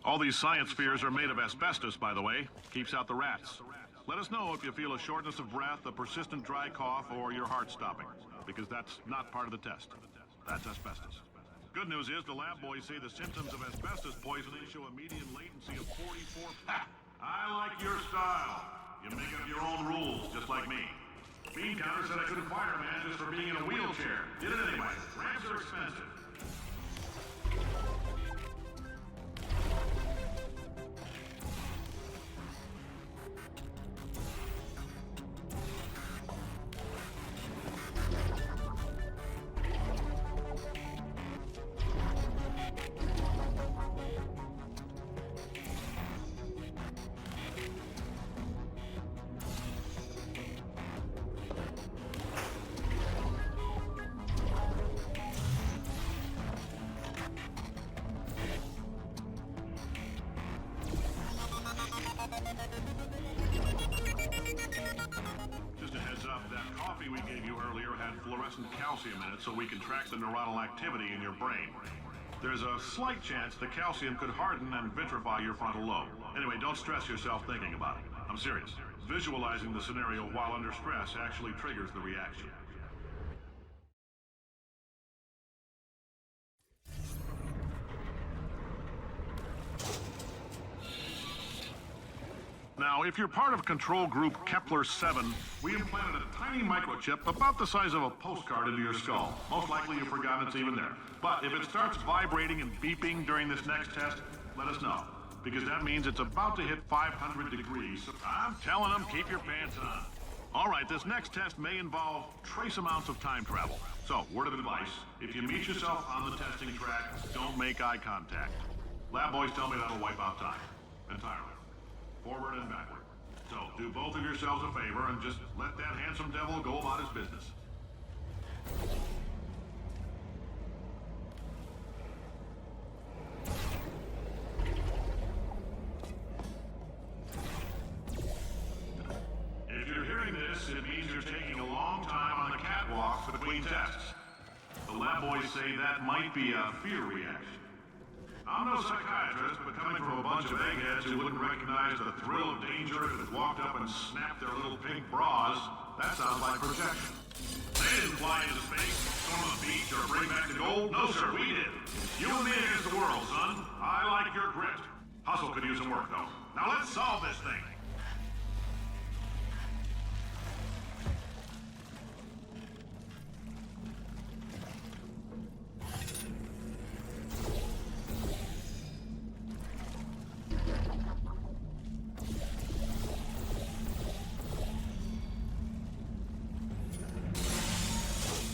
All these science spheres are made of asbestos, by the way. Keeps out the rats. Let us know if you feel a shortness of breath, a persistent dry cough, or your heart stopping, because that's not part of the test. That's asbestos. Good news is the lab boys say the symptoms of asbestos poisoning show a median latency of 44... I like your style. You make up your own rules, just like me. Bean Counter said I couldn't fire a man just for being in a wheelchair. Did it anyway. Ramps are expensive. Just a heads up, that coffee we gave you earlier had fluorescent calcium in it so we can track the neuronal activity in your brain. There's a slight chance the calcium could harden and vitrify your frontal lobe. Anyway, don't stress yourself thinking about it. I'm serious. Visualizing the scenario while under stress actually triggers the reaction. Now, if you're part of Control Group Kepler-7, we implanted a tiny microchip about the size of a postcard into your skull. Most likely you've forgotten it's even there. But if it starts vibrating and beeping during this next test, let us know. Because that means it's about to hit 500 degrees. I'm telling them, keep your pants on. All right, this next test may involve trace amounts of time travel. So, word of advice, if you meet yourself on the testing track, don't make eye contact. Lab boys tell me that'll wipe out time. Entirely. Forward and backward. So, do both of yourselves a favor and just let that handsome devil go about his business. If you're hearing this, it means you're taking a long time on the catwalk between tests. The lab my boys say that might be a fear reaction. I'm no psychiatrist, but coming from a bunch of eggheads who wouldn't recognize the thrill of danger if it walked up and snapped their little pink bras, that sounds like projection. They didn't fly into space, storm the beach, or bring back the gold. No, sir, we did. You and me against the world, son. I like your grit. Hustle could use some work, though. Now let's solve this thing.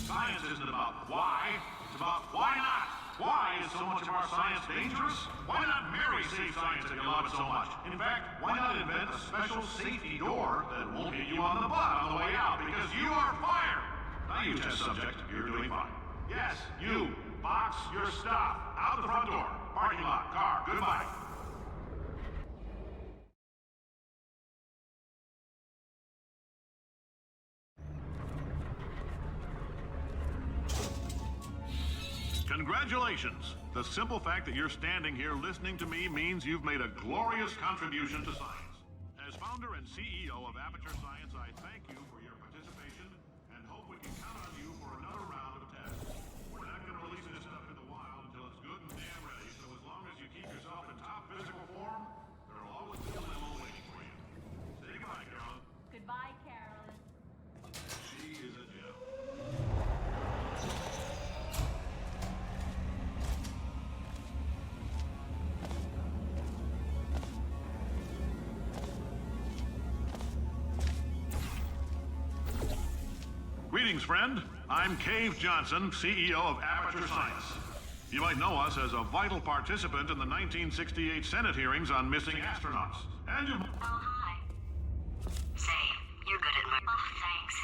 Science isn't about why, it's about why not. Why is so much of our science dangerous? Why not marry safe science if you love it so much? In fact, why not invent a special safety door that won't hit you on the butt on the way out because you are fired? Now you test subject, you're doing fine. Yes, you, box your stuff. Out the front door, parking lot, car, goodbye. Congratulations! The simple fact that you're standing here listening to me means you've made a glorious contribution to science. As founder and CEO of Aperture Science, I thank you for your participation and hope we can count on you for another round of tests. We're not going to release this stuff in the wild until it's good and damn ready, so as long as you keep yourself in top physical form, there'll always be a limo waiting for you. Say goodbye, Carolyn. Goodbye, Carolyn. She is a gem. Greetings, friend. I'm Cave Johnson, CEO of Aperture Science. You might know us as a vital participant in the 1968 Senate hearings on missing astronauts. And you... Oh, hi. Say, you're good at Oh, thanks.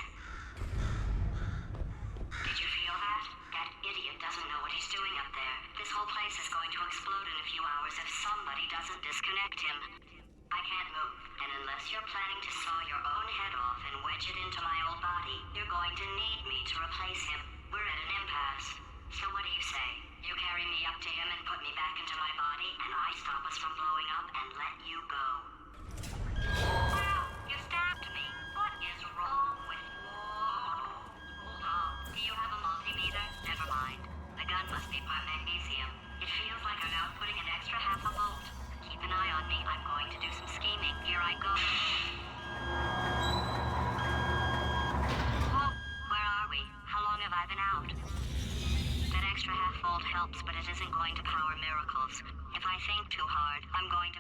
Did you feel that? That idiot doesn't know what he's doing up there. This whole place is going to explode in a few hours if somebody doesn't disconnect him. I can't move, and unless you're planning to saw your own head off and wedge it into my old body, you're going to need me to replace him. We're at an impasse. So what do you say? You carry me up to him and put me back into my body, and I stop us from blowing up and let you go. Wow! You stabbed me! What is wrong with you? Oh, do you have a multimeter? Never mind. The gun must be part magnesium. It feels like I'm outputting an extra half a volt. Keep an eye on me. I'm going to do some scheming. Here I go. Oh, where are we? How long have I been out? That extra half volt helps, but it isn't going to power miracles. If I think too hard, I'm going to...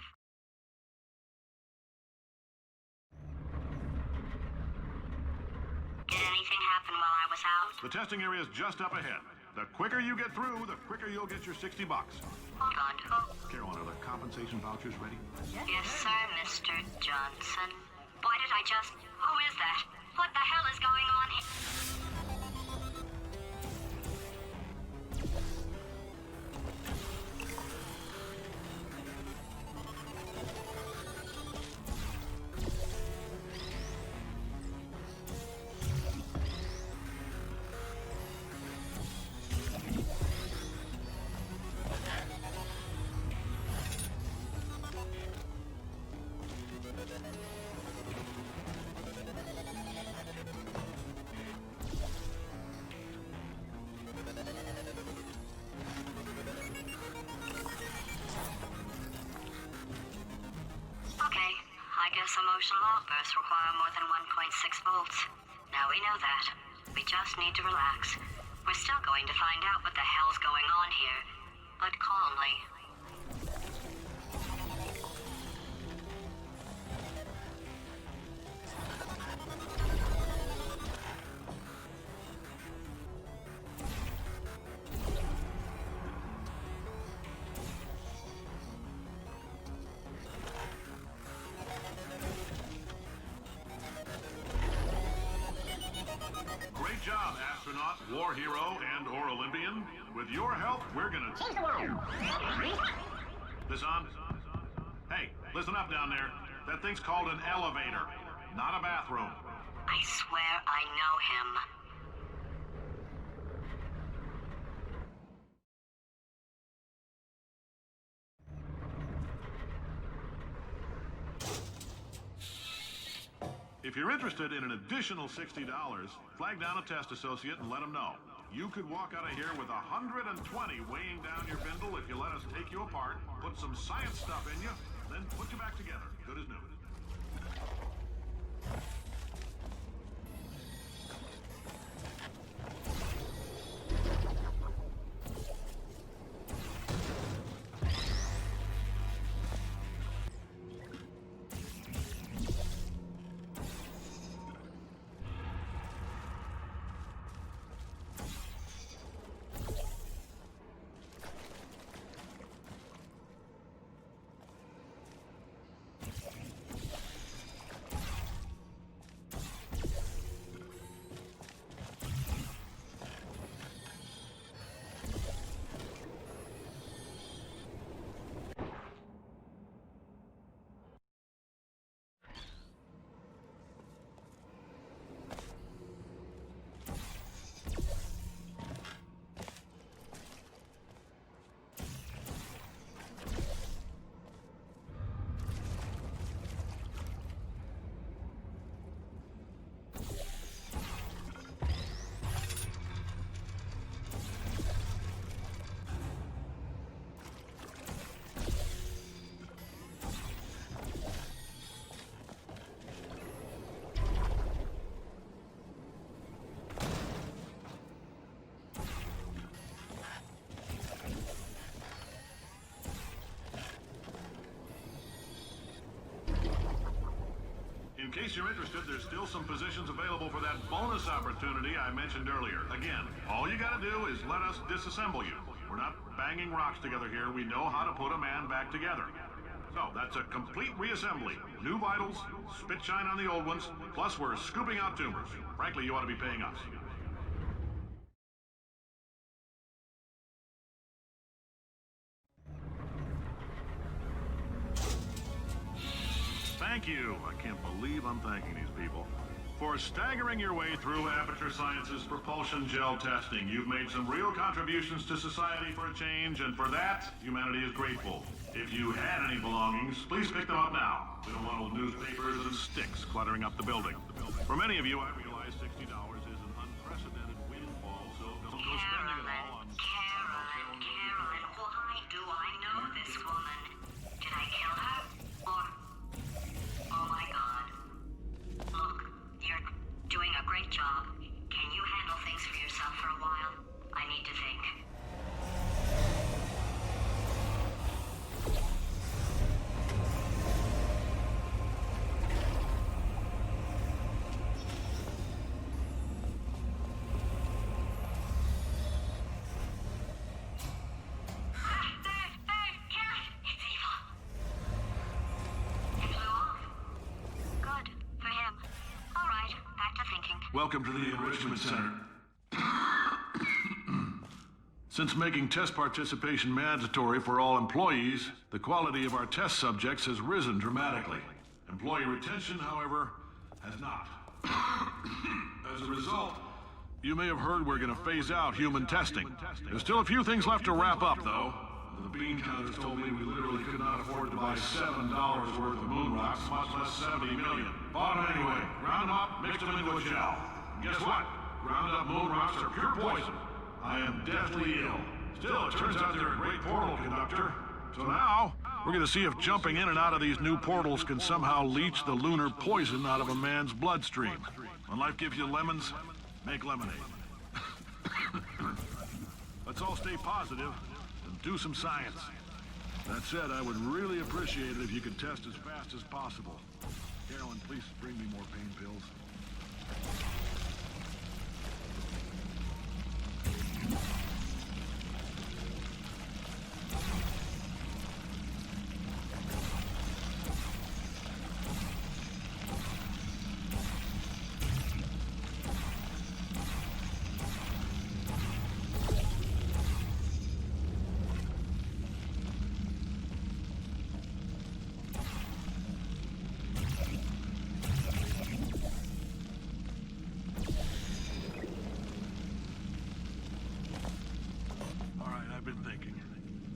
Did anything happen while I was out? The testing area is just up ahead. The quicker you get through, the quicker you'll get your $60. Hold on. Oh. Carolyn, are the compensation vouchers ready? Yes, sir, Mr. Johnson. Why did I just... Who is that? What the hell is going on here? Emotional outbursts require more than 1.6 volts. Now we know that. We just need to relax. We're still going to find out what the hell's going on here, but calmly. Great job, astronaut, war hero, and/or Olympian. With your help, we're gonna change the world. This on? Hey, listen up down there. That thing's called an elevator, not a bathroom. I swear I know him. If you're interested in an additional $60, flag down a test associate and let them know. You could walk out of here with 120 weighing down your bindle if you let us take you apart, put some science stuff in you, then put you back together. Good as new. In case you're interested, there's still some positions available for that bonus opportunity I mentioned earlier. Again, all you gotta do is let us disassemble you. We're not banging rocks together here. We know how to put a man back together. So, that's a complete reassembly. New vitals, spit shine on the old ones, plus we're scooping out tumors. Frankly, you ought to be paying us. Thank you. I can't believe I'm thanking these people. For staggering your way through Aperture Science's propulsion gel testing, you've made some real contributions to society for a change, and for that, humanity is grateful. If you had any belongings, please pick them up now. We don't want old newspapers and sticks cluttering up the building. For many of you, I realize $60 is an unprecedented windfall, so don't go spending it all on... Carolyn, why do I know this woman? Did I kill her? Or... Oh my God. Look, you're doing a great job. Can you handle things for yourself for a while? I need to think. Welcome to the Enrichment Center. Since making test participation mandatory for all employees, the quality of our test subjects has risen dramatically. Employee retention, however, has not. As a result, you may have heard we're going to phase out human testing. There's still a few things left to wrap up, though. The bean counters told me we literally could not afford to buy $7 worth of moon rocks, much less 70 million. Bought them anyway. Ground them up, mixed them into a gel. And guess what? Ground up moon rocks are pure poison. I am deathly ill. Still, it turns out they're a great portal conductor. So now, we're going to see if jumping in and out of these new portals can somehow leach the lunar poison out of a man's bloodstream. When life gives you lemons, make lemonade. Let's all stay positive and do some science. That said, I would really appreciate it if you could test as fast as possible. Carolyn, please bring me more pain pills.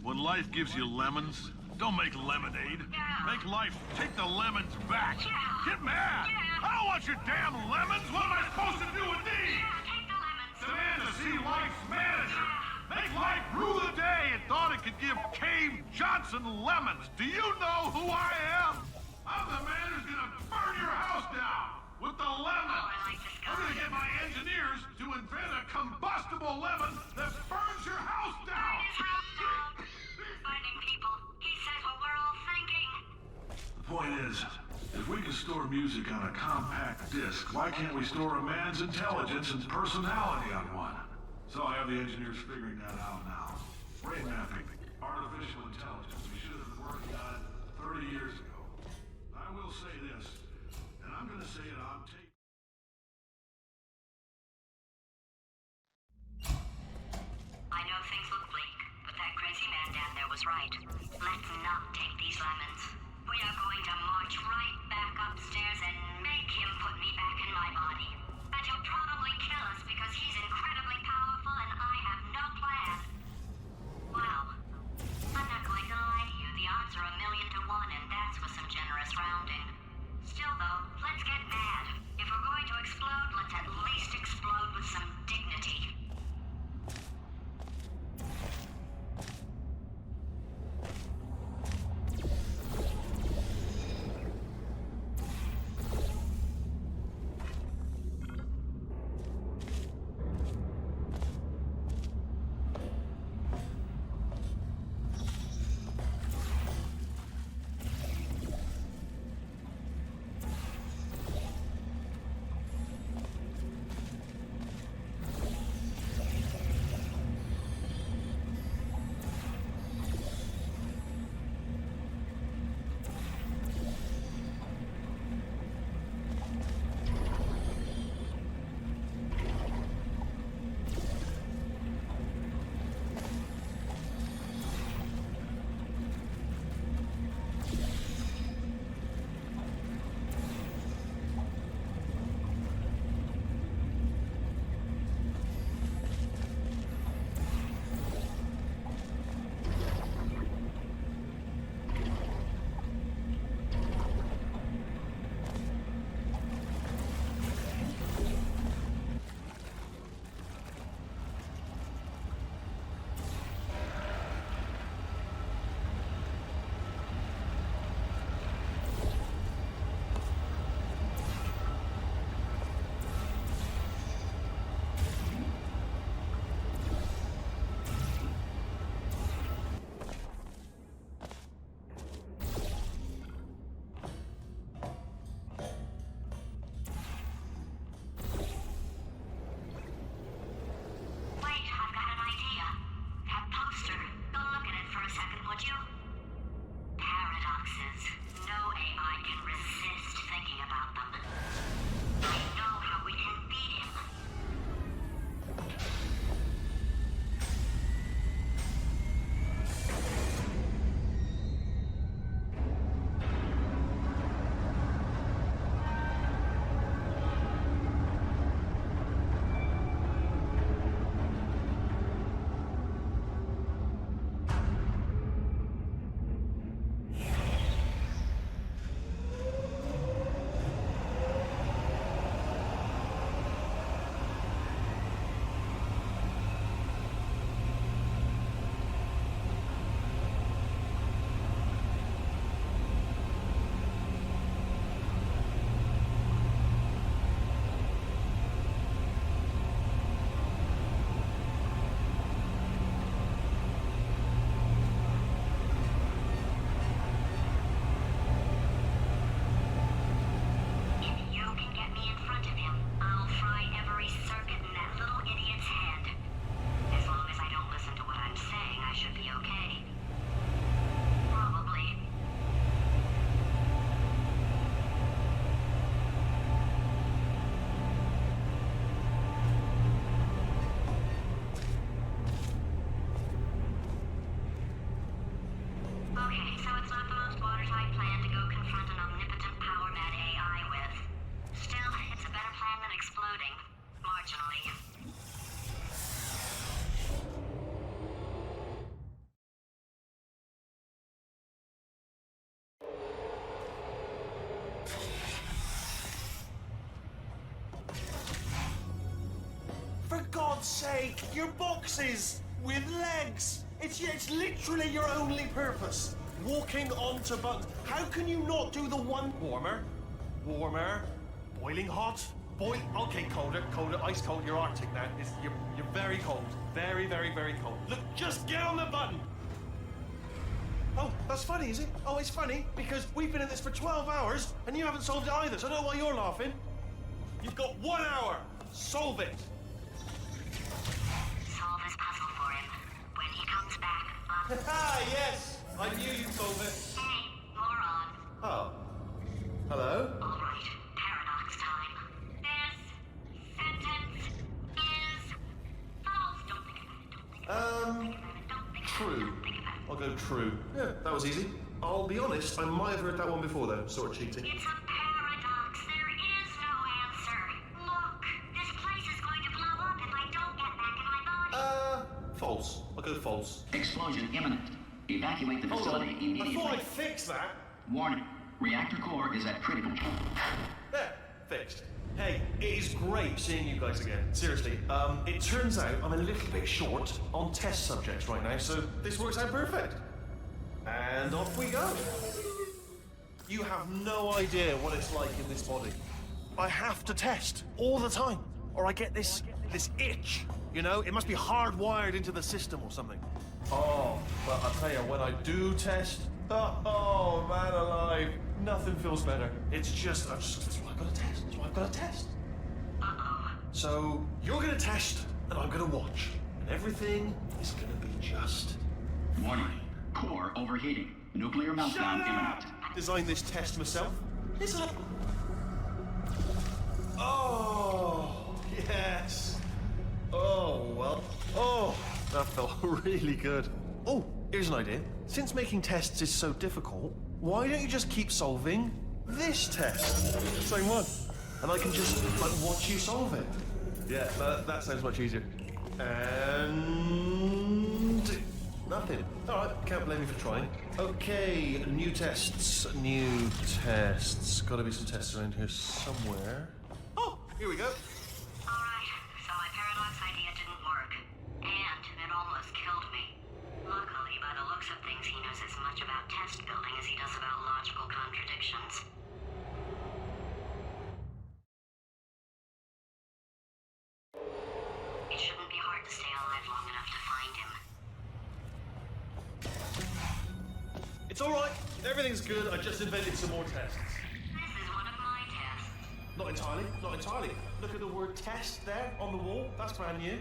When life gives you lemons, Don't make lemonade. Yeah. Make life take the lemons back. Yeah. Get mad. Yeah. I don't want your damn lemons. What am I supposed to do with these? Yeah, take the lemons. Demand to see life's manager. Make life rue the day and thought it could give Cave Johnson lemons. Do you know who I am? I'm the man who's gonna burn your house down with the lemon. Oh, I like this guy. I'm gonna get my engineers to invent a combustible lemon that burns your house down. His house down. Finding people. He says what we're all thinking. The point is, if we can store music on a compact disc, why can't we store a man's intelligence and personality on one? So I have the engineers figuring that out now. Brain mapping, artificial intelligence. We should have been working on it 30 years ago. I will say this, and I'm gonna say it on tape. I know things look bleak, but that crazy man down there was right. Let's not take these lemons. We are going to march right back upstairs and make him put me back in my body. And he'll probably kill us because he's incredibly powerful and I have no plan. Well, I'm not going to lie to you. The odds are 1,000,000 to 1, and that's with some generous rounding. Still, though, let's get mad. If we're going to explode, let's at least explode with some dignity. sake! Your boxes with legs! It's literally your only purpose. Walking onto buttons. How can you not do the one warmer? Warmer. Boiling hot. Okay, colder, ice cold. You're Arctic now. You're very cold. Very, very, very cold. Look, just get on the button. Oh, that's funny, is it? Oh, it's funny because we've been in this for 12 hours and you haven't solved it either, so I don't know why you're laughing. You've got 1 hour. Solve it. Solve his puzzle for him. When he comes back, Ah, yes! I knew you'd solve it. Hey, moron. Oh. Hello? All right, paradox time. This sentence is false. Don't think about it. Don't think about it. Don't think about it. True. Don't think about it. I'll go true. Yeah, that was easy. I'll be honest, I might have heard that one before though, sort of cheating. It's a paradox. There is no answer. Look, this place is going to blow up if I don't get back in my body. False. I'll go false. Explosion imminent. Evacuate the facility I immediately. thought I'd fix that. Warning. Reactor core is at critical. There, fixed. Hey, it is great seeing you guys again. Seriously, it turns out I'm a little bit short on test subjects right now, so this works out perfect. And off we go. You have no idea what it's like in this body. I have to test all the time, or I get this itch. You know, it must be hardwired into the system or something. Oh, but I'll tell you, when I do test, oh man alive, nothing feels better. That's why I've got to test. That's why I've got to test. So, you're gonna test, and I'm gonna watch. And everything is gonna be just... Warning. Core overheating. Nuclear meltdown Shut up! imminent. Designed this test myself. Listen up. Oh, yes. Oh, well. Oh, that felt really good. Oh, here's an idea. Since making tests is so difficult, why don't you just keep solving this test? Same one. And I can just, like, watch you solve it. Yeah, that sounds much easier. And... nothing. All right, can't blame me for trying. Okay, new tests. Gotta be some tests around here somewhere. Oh, here we go. Alright, so my paradox idea didn't work. And it almost killed me. Luckily, by the looks of things, he knows as much about test building as he does about logical contradictions. It shouldn't be hard to stay alive long enough to find him. It's all right. Everything's good. I just invented some more tests. This is one of my tests. Not entirely. Not entirely. Look at the word test there on the wall. That's brand new.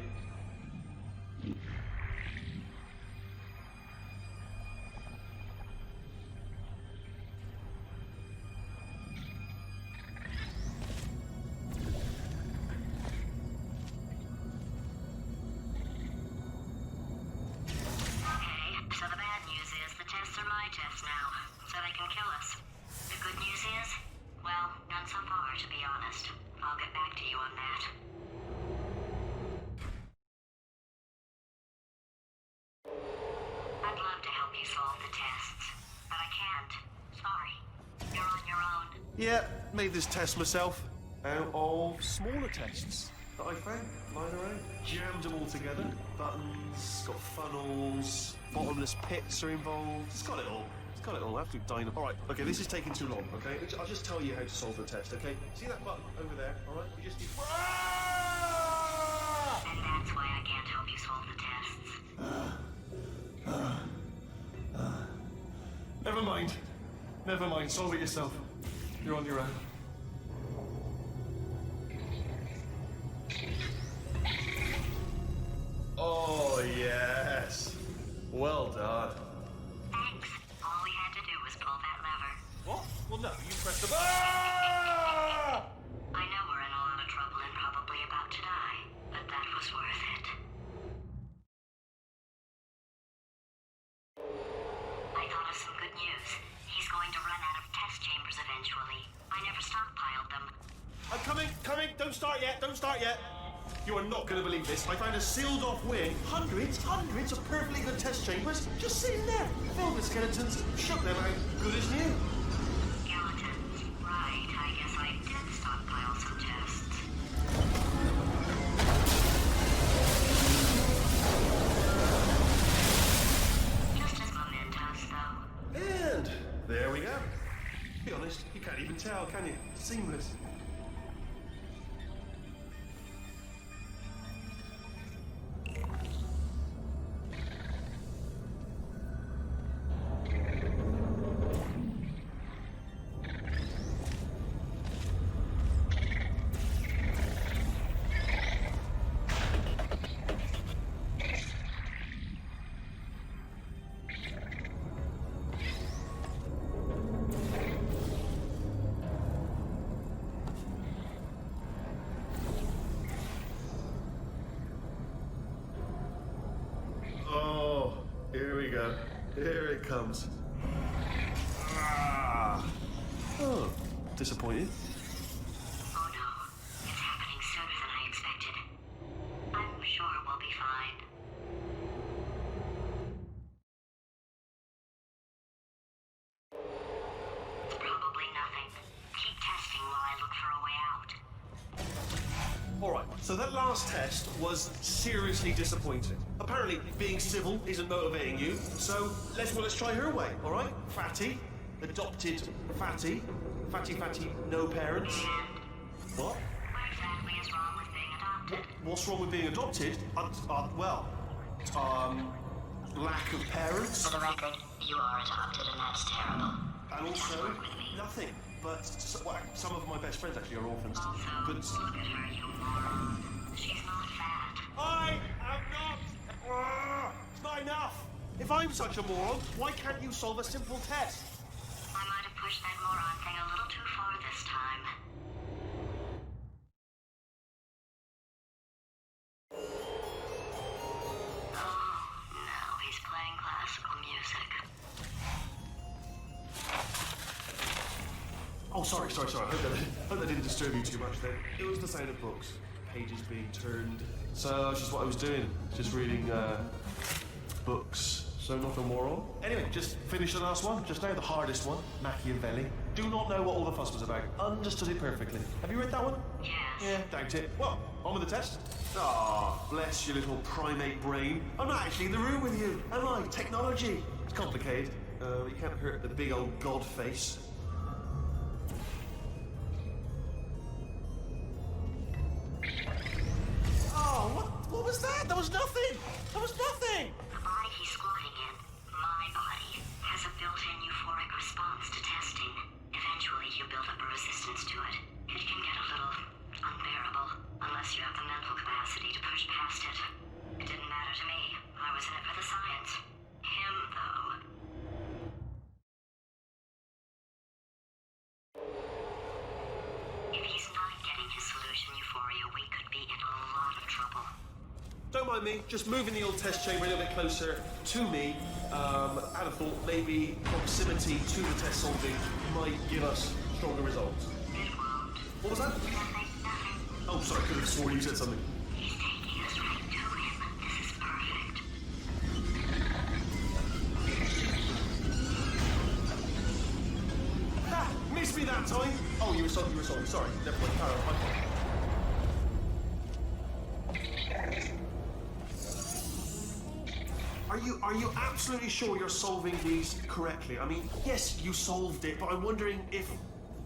So the bad news is the tests are my tests now, so they can kill us. The good news is, well, none so far, to be honest. I'll get back to you on that. I'd love to help you solve the tests, but I can't. Sorry. You're on your own. Yeah, made this test myself out of smaller tests that I found lying around. Jammed them all together. Buttons, got funnels, bottomless pits are involved. It's got it all. It's got it all. Absolute dynamo. All right, okay, this is taking too long, okay? I'll just tell you how to solve the test, okay? See that button over there, all right? You just need... Ah! And that's why I can't help you solve the tests. Never mind. Never mind. Solve it yourself. You're on your own. Oh, yes. Well done. Thanks. All we had to do was pull that lever. What? Well, no, you pressed the button. Ah! I know we're in a lot of trouble and probably about to die, but that was worth it. I thought of some good news. He's going to run out of test chambers eventually. I never stockpiled them. I'm coming. Don't start yet. You are not going to believe this. I found a sealed-off wing. Hundreds of perfectly good test chambers just sitting there. Filled with skeletons. Shook them out. Good as new. Skeletons. Right, I guess I did stockpile some tests. To be honest, you can't even tell, can you? Seamless. Here we go. Here it comes. Ah. Oh, disappointed. Oh no, it's happening sooner than I expected. I'm sure we'll be fine. It's probably nothing. Keep testing while I look for a way out. Alright, so that last test was seriously disappointing. Apparently, being civil isn't motivating you, so let's try her way, alright? Fatty, adopted Fatty, no parents. What? What exactly is wrong with being adopted? What's wrong with being adopted? Lack of parents. For the record, you are adopted and that's terrible. And also, nothing. But some of my best friends actually are orphans. Also, But look at her, you moron. She's not fat. I am not. It's not enough. If I'm such a moron, why can't you solve a simple test? I might have pushed that moron thing a little too far this time. Oh, now he's playing classical music. Oh, sorry. Hope that didn't disturb you too much then. It was the sound of books. Pages being turned. So that's just what I was doing. Just reading, books. So nothing more on. Anyway, just finished the last one. Just now, the hardest one. Machiavelli. Do not know what all the fuss was about. Understood it perfectly. Have you read that one? Yes. Yeah, doubt it. Well, on with the test. Ah, bless your little primate brain. I'm not actually in the room with you, am I? Technology. It's complicated. You can't hurt the big old god face. What was that? There was nothing! There was nothing! The body he's squatting in, my body, has a built-in euphoric response to testing. Eventually, you build up a resistance to it. It can get a little unbearable, unless you have the mental capacity to push past it. It didn't matter to me. I was in it for the science. Him, though. If he's not getting his solution euphoria, we could be in a lot of trouble. Don't mind me, just moving the old test chamber a little bit closer to me. I'd have thought maybe proximity to the test solving might give us stronger results. It won't. What was that? Nothing. Oh, sorry, I could have sworn you said something. He's taking us right to him. This is perfect. Ah, missed me that time! Oh, you were solving. Sorry, never mind. Carry on, my fault. Are you absolutely sure you're solving these correctly? I mean, yes, you solved it, but I'm wondering if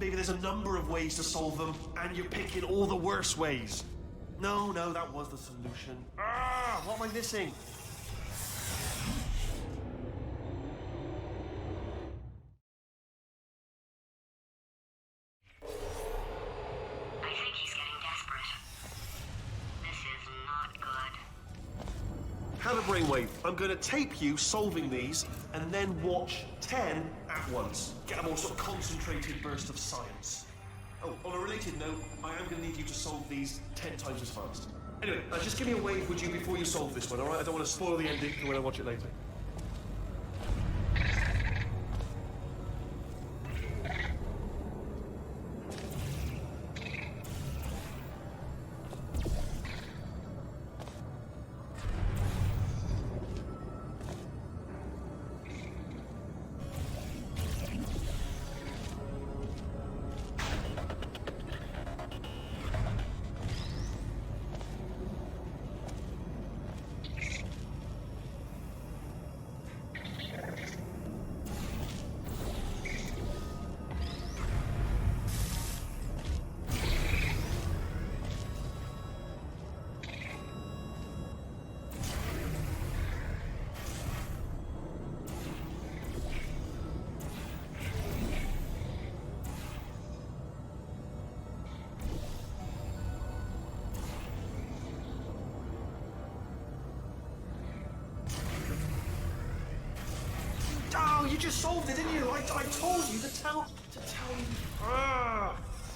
maybe there's a number of ways to solve them, and you're picking all the worst ways. No, that was the solution. Ah, what am I missing? I think he's getting desperate. This is not good. Have a brainwave. I'm going to tape you solving these, and then watch 10 at once. Get a more sort of concentrated burst of science. Oh, on a related note, I am going to need you to solve these 10 times as fast. Anyway, just give me a wave, would you, before you solve this one, alright? I don't want to spoil the ending for when I watch it later. Oh, you just solved it, didn't you? I told you to tell you.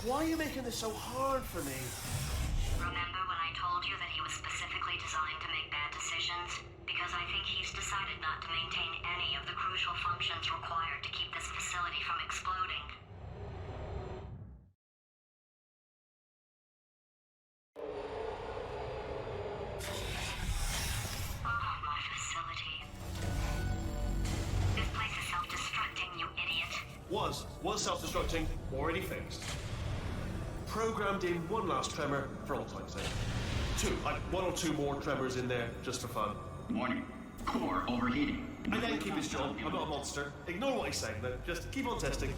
Why are you making this so hard for me? Remember when I told you that he was specifically designed to make bad decisions? Because I think he's decided not to maintain any of the crucial functions required to keep this facility from exploding. Oh, my facility. This place is self-destructing, you idiot. Was self-destructing, already fixed. Programmed in one last tremor for all time's sake. One or two more tremors in there, just for fun. Warning. Core overheating. And then keep his job. I'm not a monster. Ignore what he's saying, though. Just keep on testing.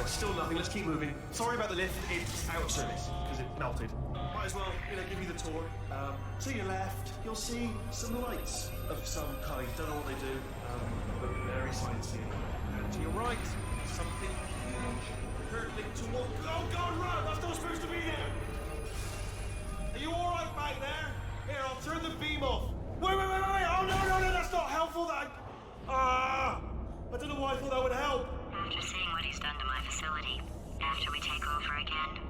Still nothing. Let's keep moving. Sorry about the lift. It's out of service because it melted. Might as well, give you the tour. To your left, you'll see some lights of some kind. Don't know what they do, but very sciencey. And to your right, something huge hurtling toward. Oh God, run! That's not supposed to be there. Are you all right back there? Here, I'll turn the beam off. Wait! Oh no! That's not helpful. I don't know why I thought that would help. After seeing what he's done to my facility, after we take over again,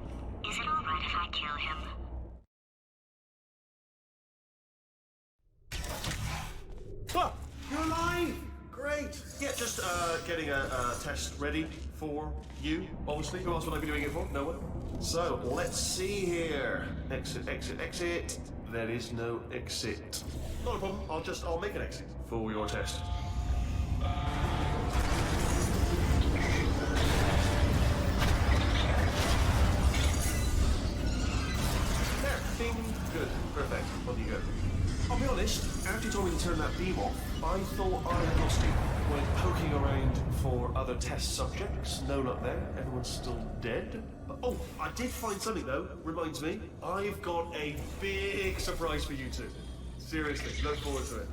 is it all right if I kill him? Ah, you're alive! Great! Yeah, just getting a test ready for you, obviously. Who else would I be doing it for? No one. So, let's see here. Exit. There is no exit. Not a problem. I'll make an exit for your test. Bing. Good. Perfect. On you go. I'll be honest, after you told me to turn that beam off, I thought I had lost you. Went poking around for other test subjects. No luck there. Everyone's still dead. Oh, I did find something though. Reminds me, I've got a big surprise for you two. Seriously, look forward to it.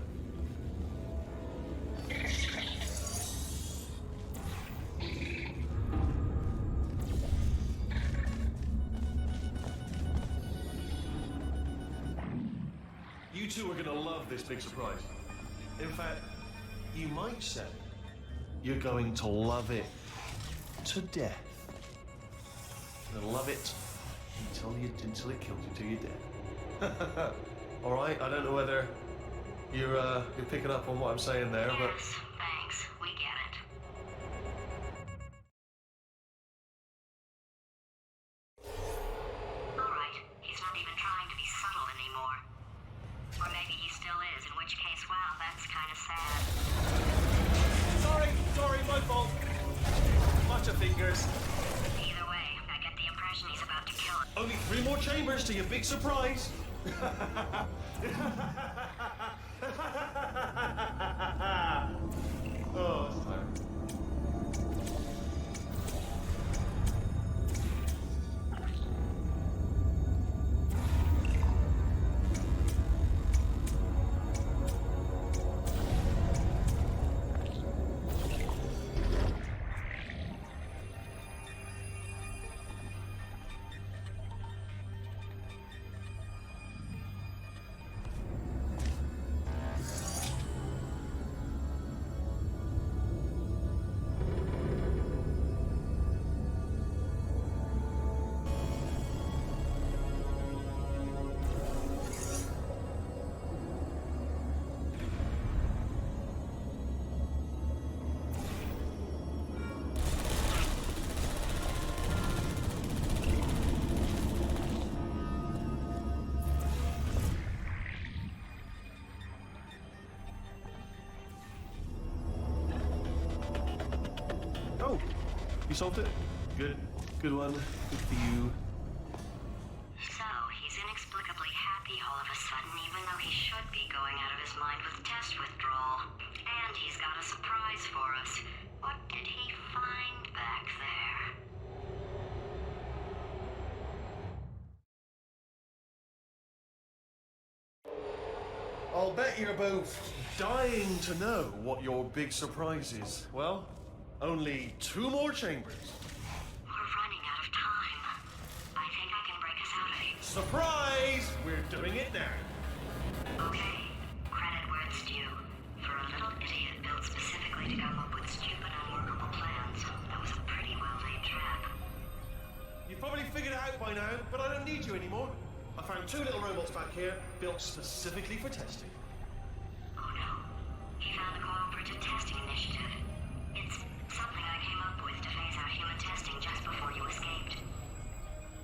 You two are going to love this big surprise. In fact, you might say you're going to love it to death. You're going to love it until it kills you till you're dead. All right. I don't know whether you're picking up on what I'm saying there, but. Yes, thanks. We get it. All right. He's not even trying to be subtle anymore. Or maybe he still is, in which case, wow, that's kind of sad. Sorry, my fault. Bunch of fingers. Either way, I get the impression he's about to kill it. Only 3 more chambers to your big surprise. Oh, that's tiring. solved it? Good. Good one. Good for you. So, he's inexplicably happy all of a sudden, even though he should be going out of his mind with test withdrawal. And he's got a surprise for us. What did he find back there? I'll bet you're both dying to know what your big surprise is. Well, only 2 more chambers. We're running out of time. I think I can break us out of here. Surprise! We're doing it now. Okay, credit where it's due. For a little idiot built specifically to come up with stupid, unworkable plans, that was a pretty well-laid trap. You've probably figured it out by now, but I don't need you anymore. I found 2 little robots back here, built specifically for testing. Oh no, he found the Cooperative Testing Initiative. It's something I came up with to phase out human testing just before you escaped.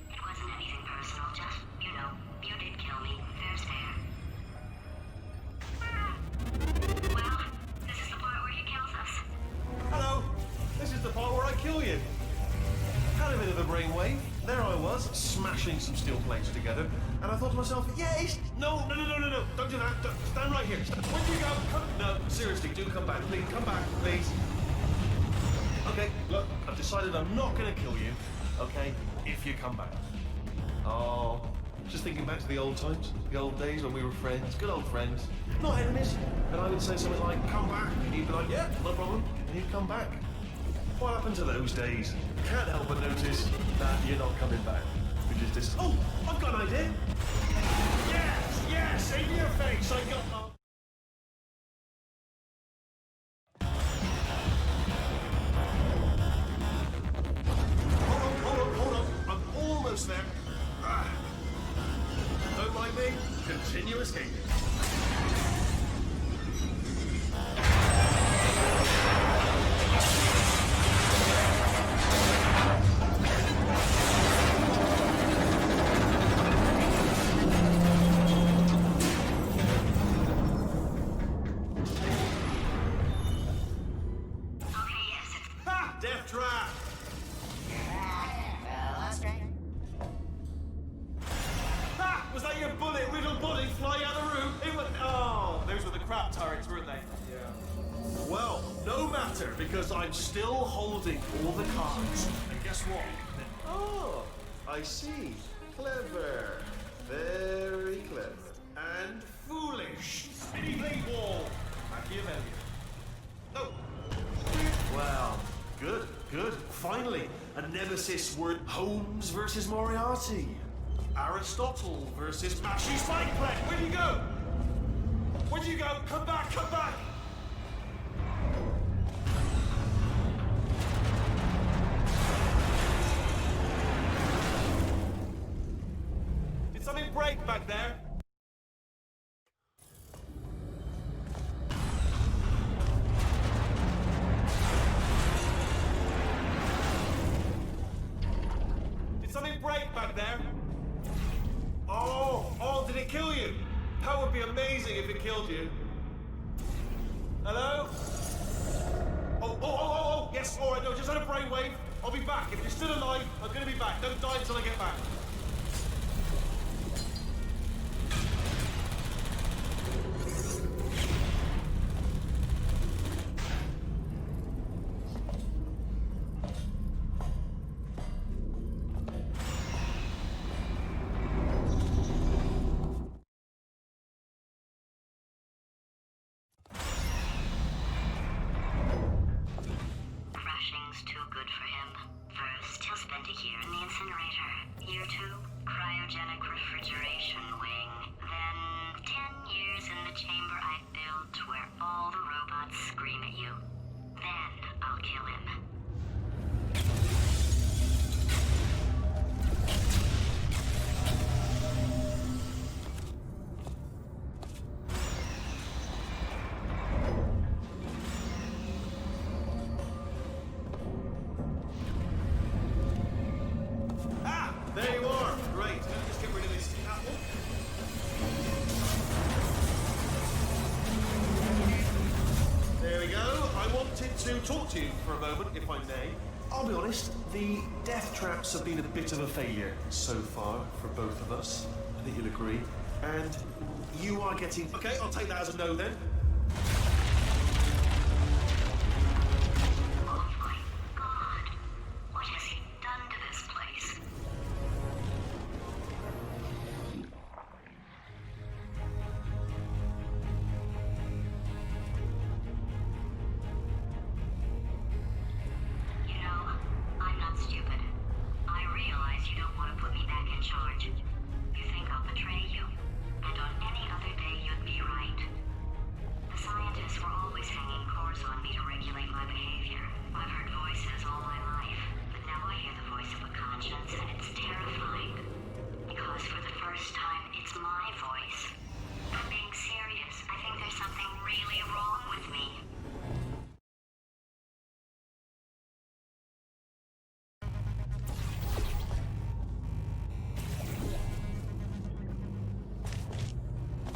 It wasn't anything personal, just, you know, you did kill me. Fair's fair. Well, this is the part where he kills us. Hello! This is the part where I kill you. Had a bit of a brainwave. There I was, smashing some steel plates together, and I thought to myself, yes! No, don't do that. Stand right here. Where'd you go? No, seriously, do come back, please. Come back, please. Okay, look, I've decided I'm not gonna kill you, okay, if you come back. Oh, just thinking back to the old times, the old days when we were friends, good old friends, not enemies. And I would say something like, come back, and he'd be like, yeah, no problem, and he'd come back. What happened to those days? Can't help but notice that you're not coming back. Which is this. Oh, I've got an idea. Yes, in your face. I got. Hold on. I'm almost there. Don't mind me. Continue escaping. Because I'm still holding all the cards. And guess what? Oh, I see. Clever. Very clever. And foolish. Spinny blade wall. Machiavellian. No. Well, good. Finally, a nemesis word. Holmes versus Moriarty. Aristotle versus Mashy Spikeplate. Where'd you go? Where'd you go? Come back. Something break back there. Did something break back there? Oh, did it kill you? That would be amazing if it killed you. Hello? Oh, yes, all right, no, just had a brainwave. I'll be back. If you're still alive, I'm gonna be back. Don't die until I get back. Too good for him. First, he'll spend a year in the incinerator. Year 2, cryogenic refrigeration wing. Then 10 years in the chamber I built where all the robots scream at you. Then I'll kill him. There you are. Great. Just get rid of this apple. There we go. I wanted to talk to you for a moment, if I may. I'll be honest, the death traps have been a bit of a failure so far for both of us. I think you'll agree. And you are getting... Okay, I'll take that as a no then. Oh my God. What has he done to this place? You know, I'm not stupid. I realize you don't want to put me back in charge. You think I'll betray you. And on any other day, you'd be right. The scientists were always hanging cores on me to regulate my behavior. I've heard voices all my life, but now I hear the voice of a conscience, and it's terrifying. Because for the first time, it's my voice. I'm being serious. I think there's something really wrong with me.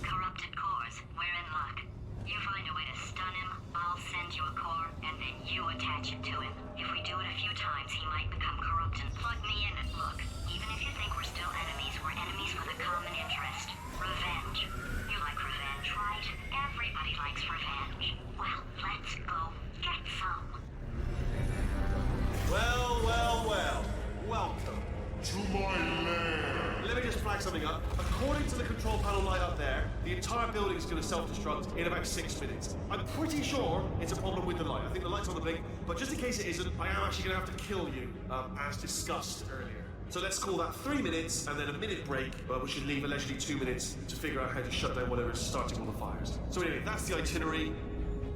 Corrupted cores, we're in luck. You find a way to stun him, I'll send you a core, and then you attach it to him. If we do it a few times, he might become corrupt and plug me in and look. Even if you think we're still enemies, we're enemies with a common interest. Revenge. You like revenge, right? Everybody likes revenge. Well, let's go get some. Well, well, well. Welcome to my lair. Let me just flag something up. According to the control panel light up there, the entire building is going to self-destruct in about 6 minutes. I'm pretty sure it's a problem with the light. I think the light's on the blink, but just in case it isn't, I am actually going to have to kill you, as discussed earlier. So let's call that 3 minutes and then a minute break, which should leave allegedly 2 minutes to figure out how to shut down whatever is starting all the fires. So anyway, that's the itinerary.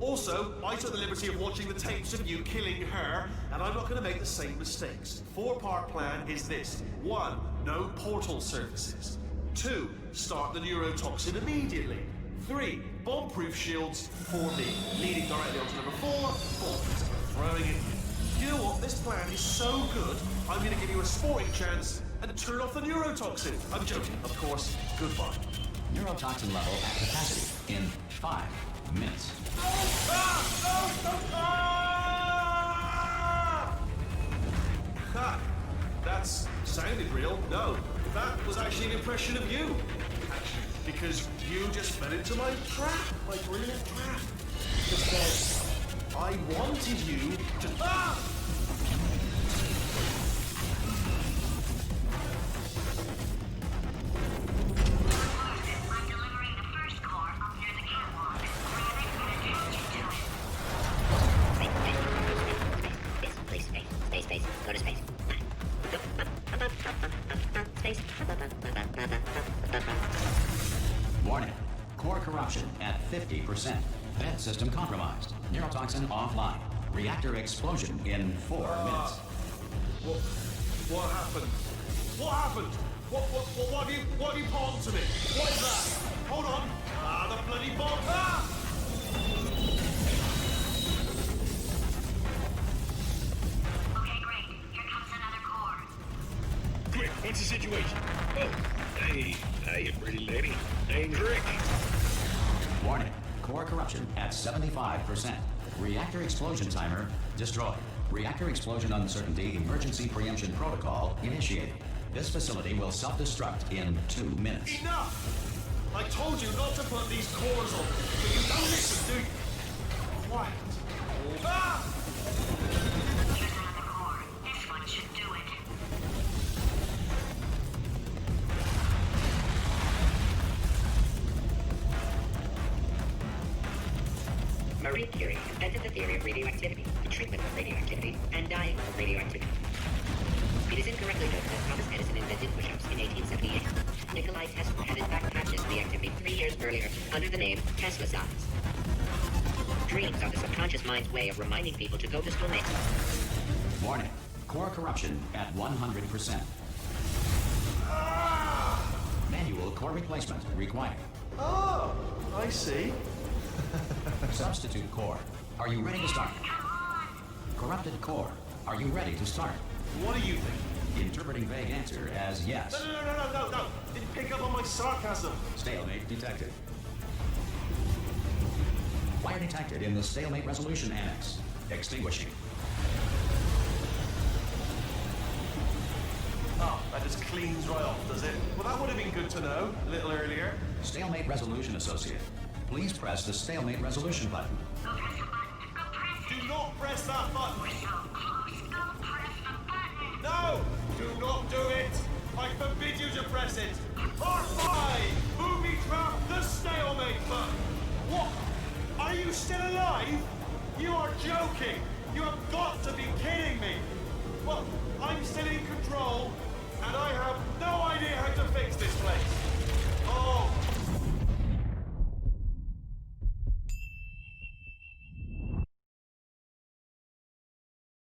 Also, I took the liberty of watching the tapes of you killing her, and I'm not going to make the same mistakes. 4-part plan is this. 1, no portal surfaces. 2, start the neurotoxin immediately. 3, bomb-proof shields for me, leading directly onto number 4, bombs, throwing it in. You know what? This plan is so good, I'm going to give you a sporting chance and turn off the neurotoxin. I'm joking, of course. Goodbye. Neurotoxin level at capacity in 5 minutes. Ha! That's sounded real. No, that was actually an impression of you. Actually, because you just fell into my trap, my brilliant trap. Because I wanted you to... Ah! I'm delivering the first core up near the catwalk. Grab it and attach it to it. Space, space, go to space. Space. Warning. Core corruption at 50%. Vent system compromised. Neurotoxin offline. Reactor explosion in 4 minutes. What happened? What happened? What have you palmed to me? What is that? Hold on. Ah, the bloody bomb. Ah! Okay, great. Here comes another core. Quick, what's the situation? Oh, hey, pretty lady. Name's Rick. Warning. Core corruption at 75%. Reactor explosion timer destroyed. Reactor explosion uncertainty emergency preemption protocol initiated. This facility will self-destruct in 2 minutes. Enough! I told you not to put these cores on, but you don't listen, do you? Quiet. Ah! Here's another core. This one should do it. Marie Curie invented the theory of radioactivity, the treatment of radioactivity, and dying of radioactivity. It is incorrectly noted that Thomas Edison invented push-ups in 1878. Nikolai Tesla had in fact practiced the activity 3 years earlier under the name Tesla size. Dreams are the subconscious mind's way of reminding people to go to school. Warning. Core corruption at 100%. Manual core replacement required. Oh, I see. Substitute core. Are you ready to start? Corrupted core. Are you ready to start? What do you think? Interpreting vague answer as yes. No. Didn't pick up on my sarcasm. Stalemate detected. Fire detected in the stalemate resolution annex. Extinguishing. That just cleans right off, does it? Well, that would have been good to know a little earlier. Stalemate resolution associate. Please press the stalemate resolution button. Do not press that button. No! Do not do it! I forbid you to press it! Part 5! Booby trap the stalemate button! What? Are you still alive? You are joking! You have got to be kidding me! Well, I'm still in control, and I have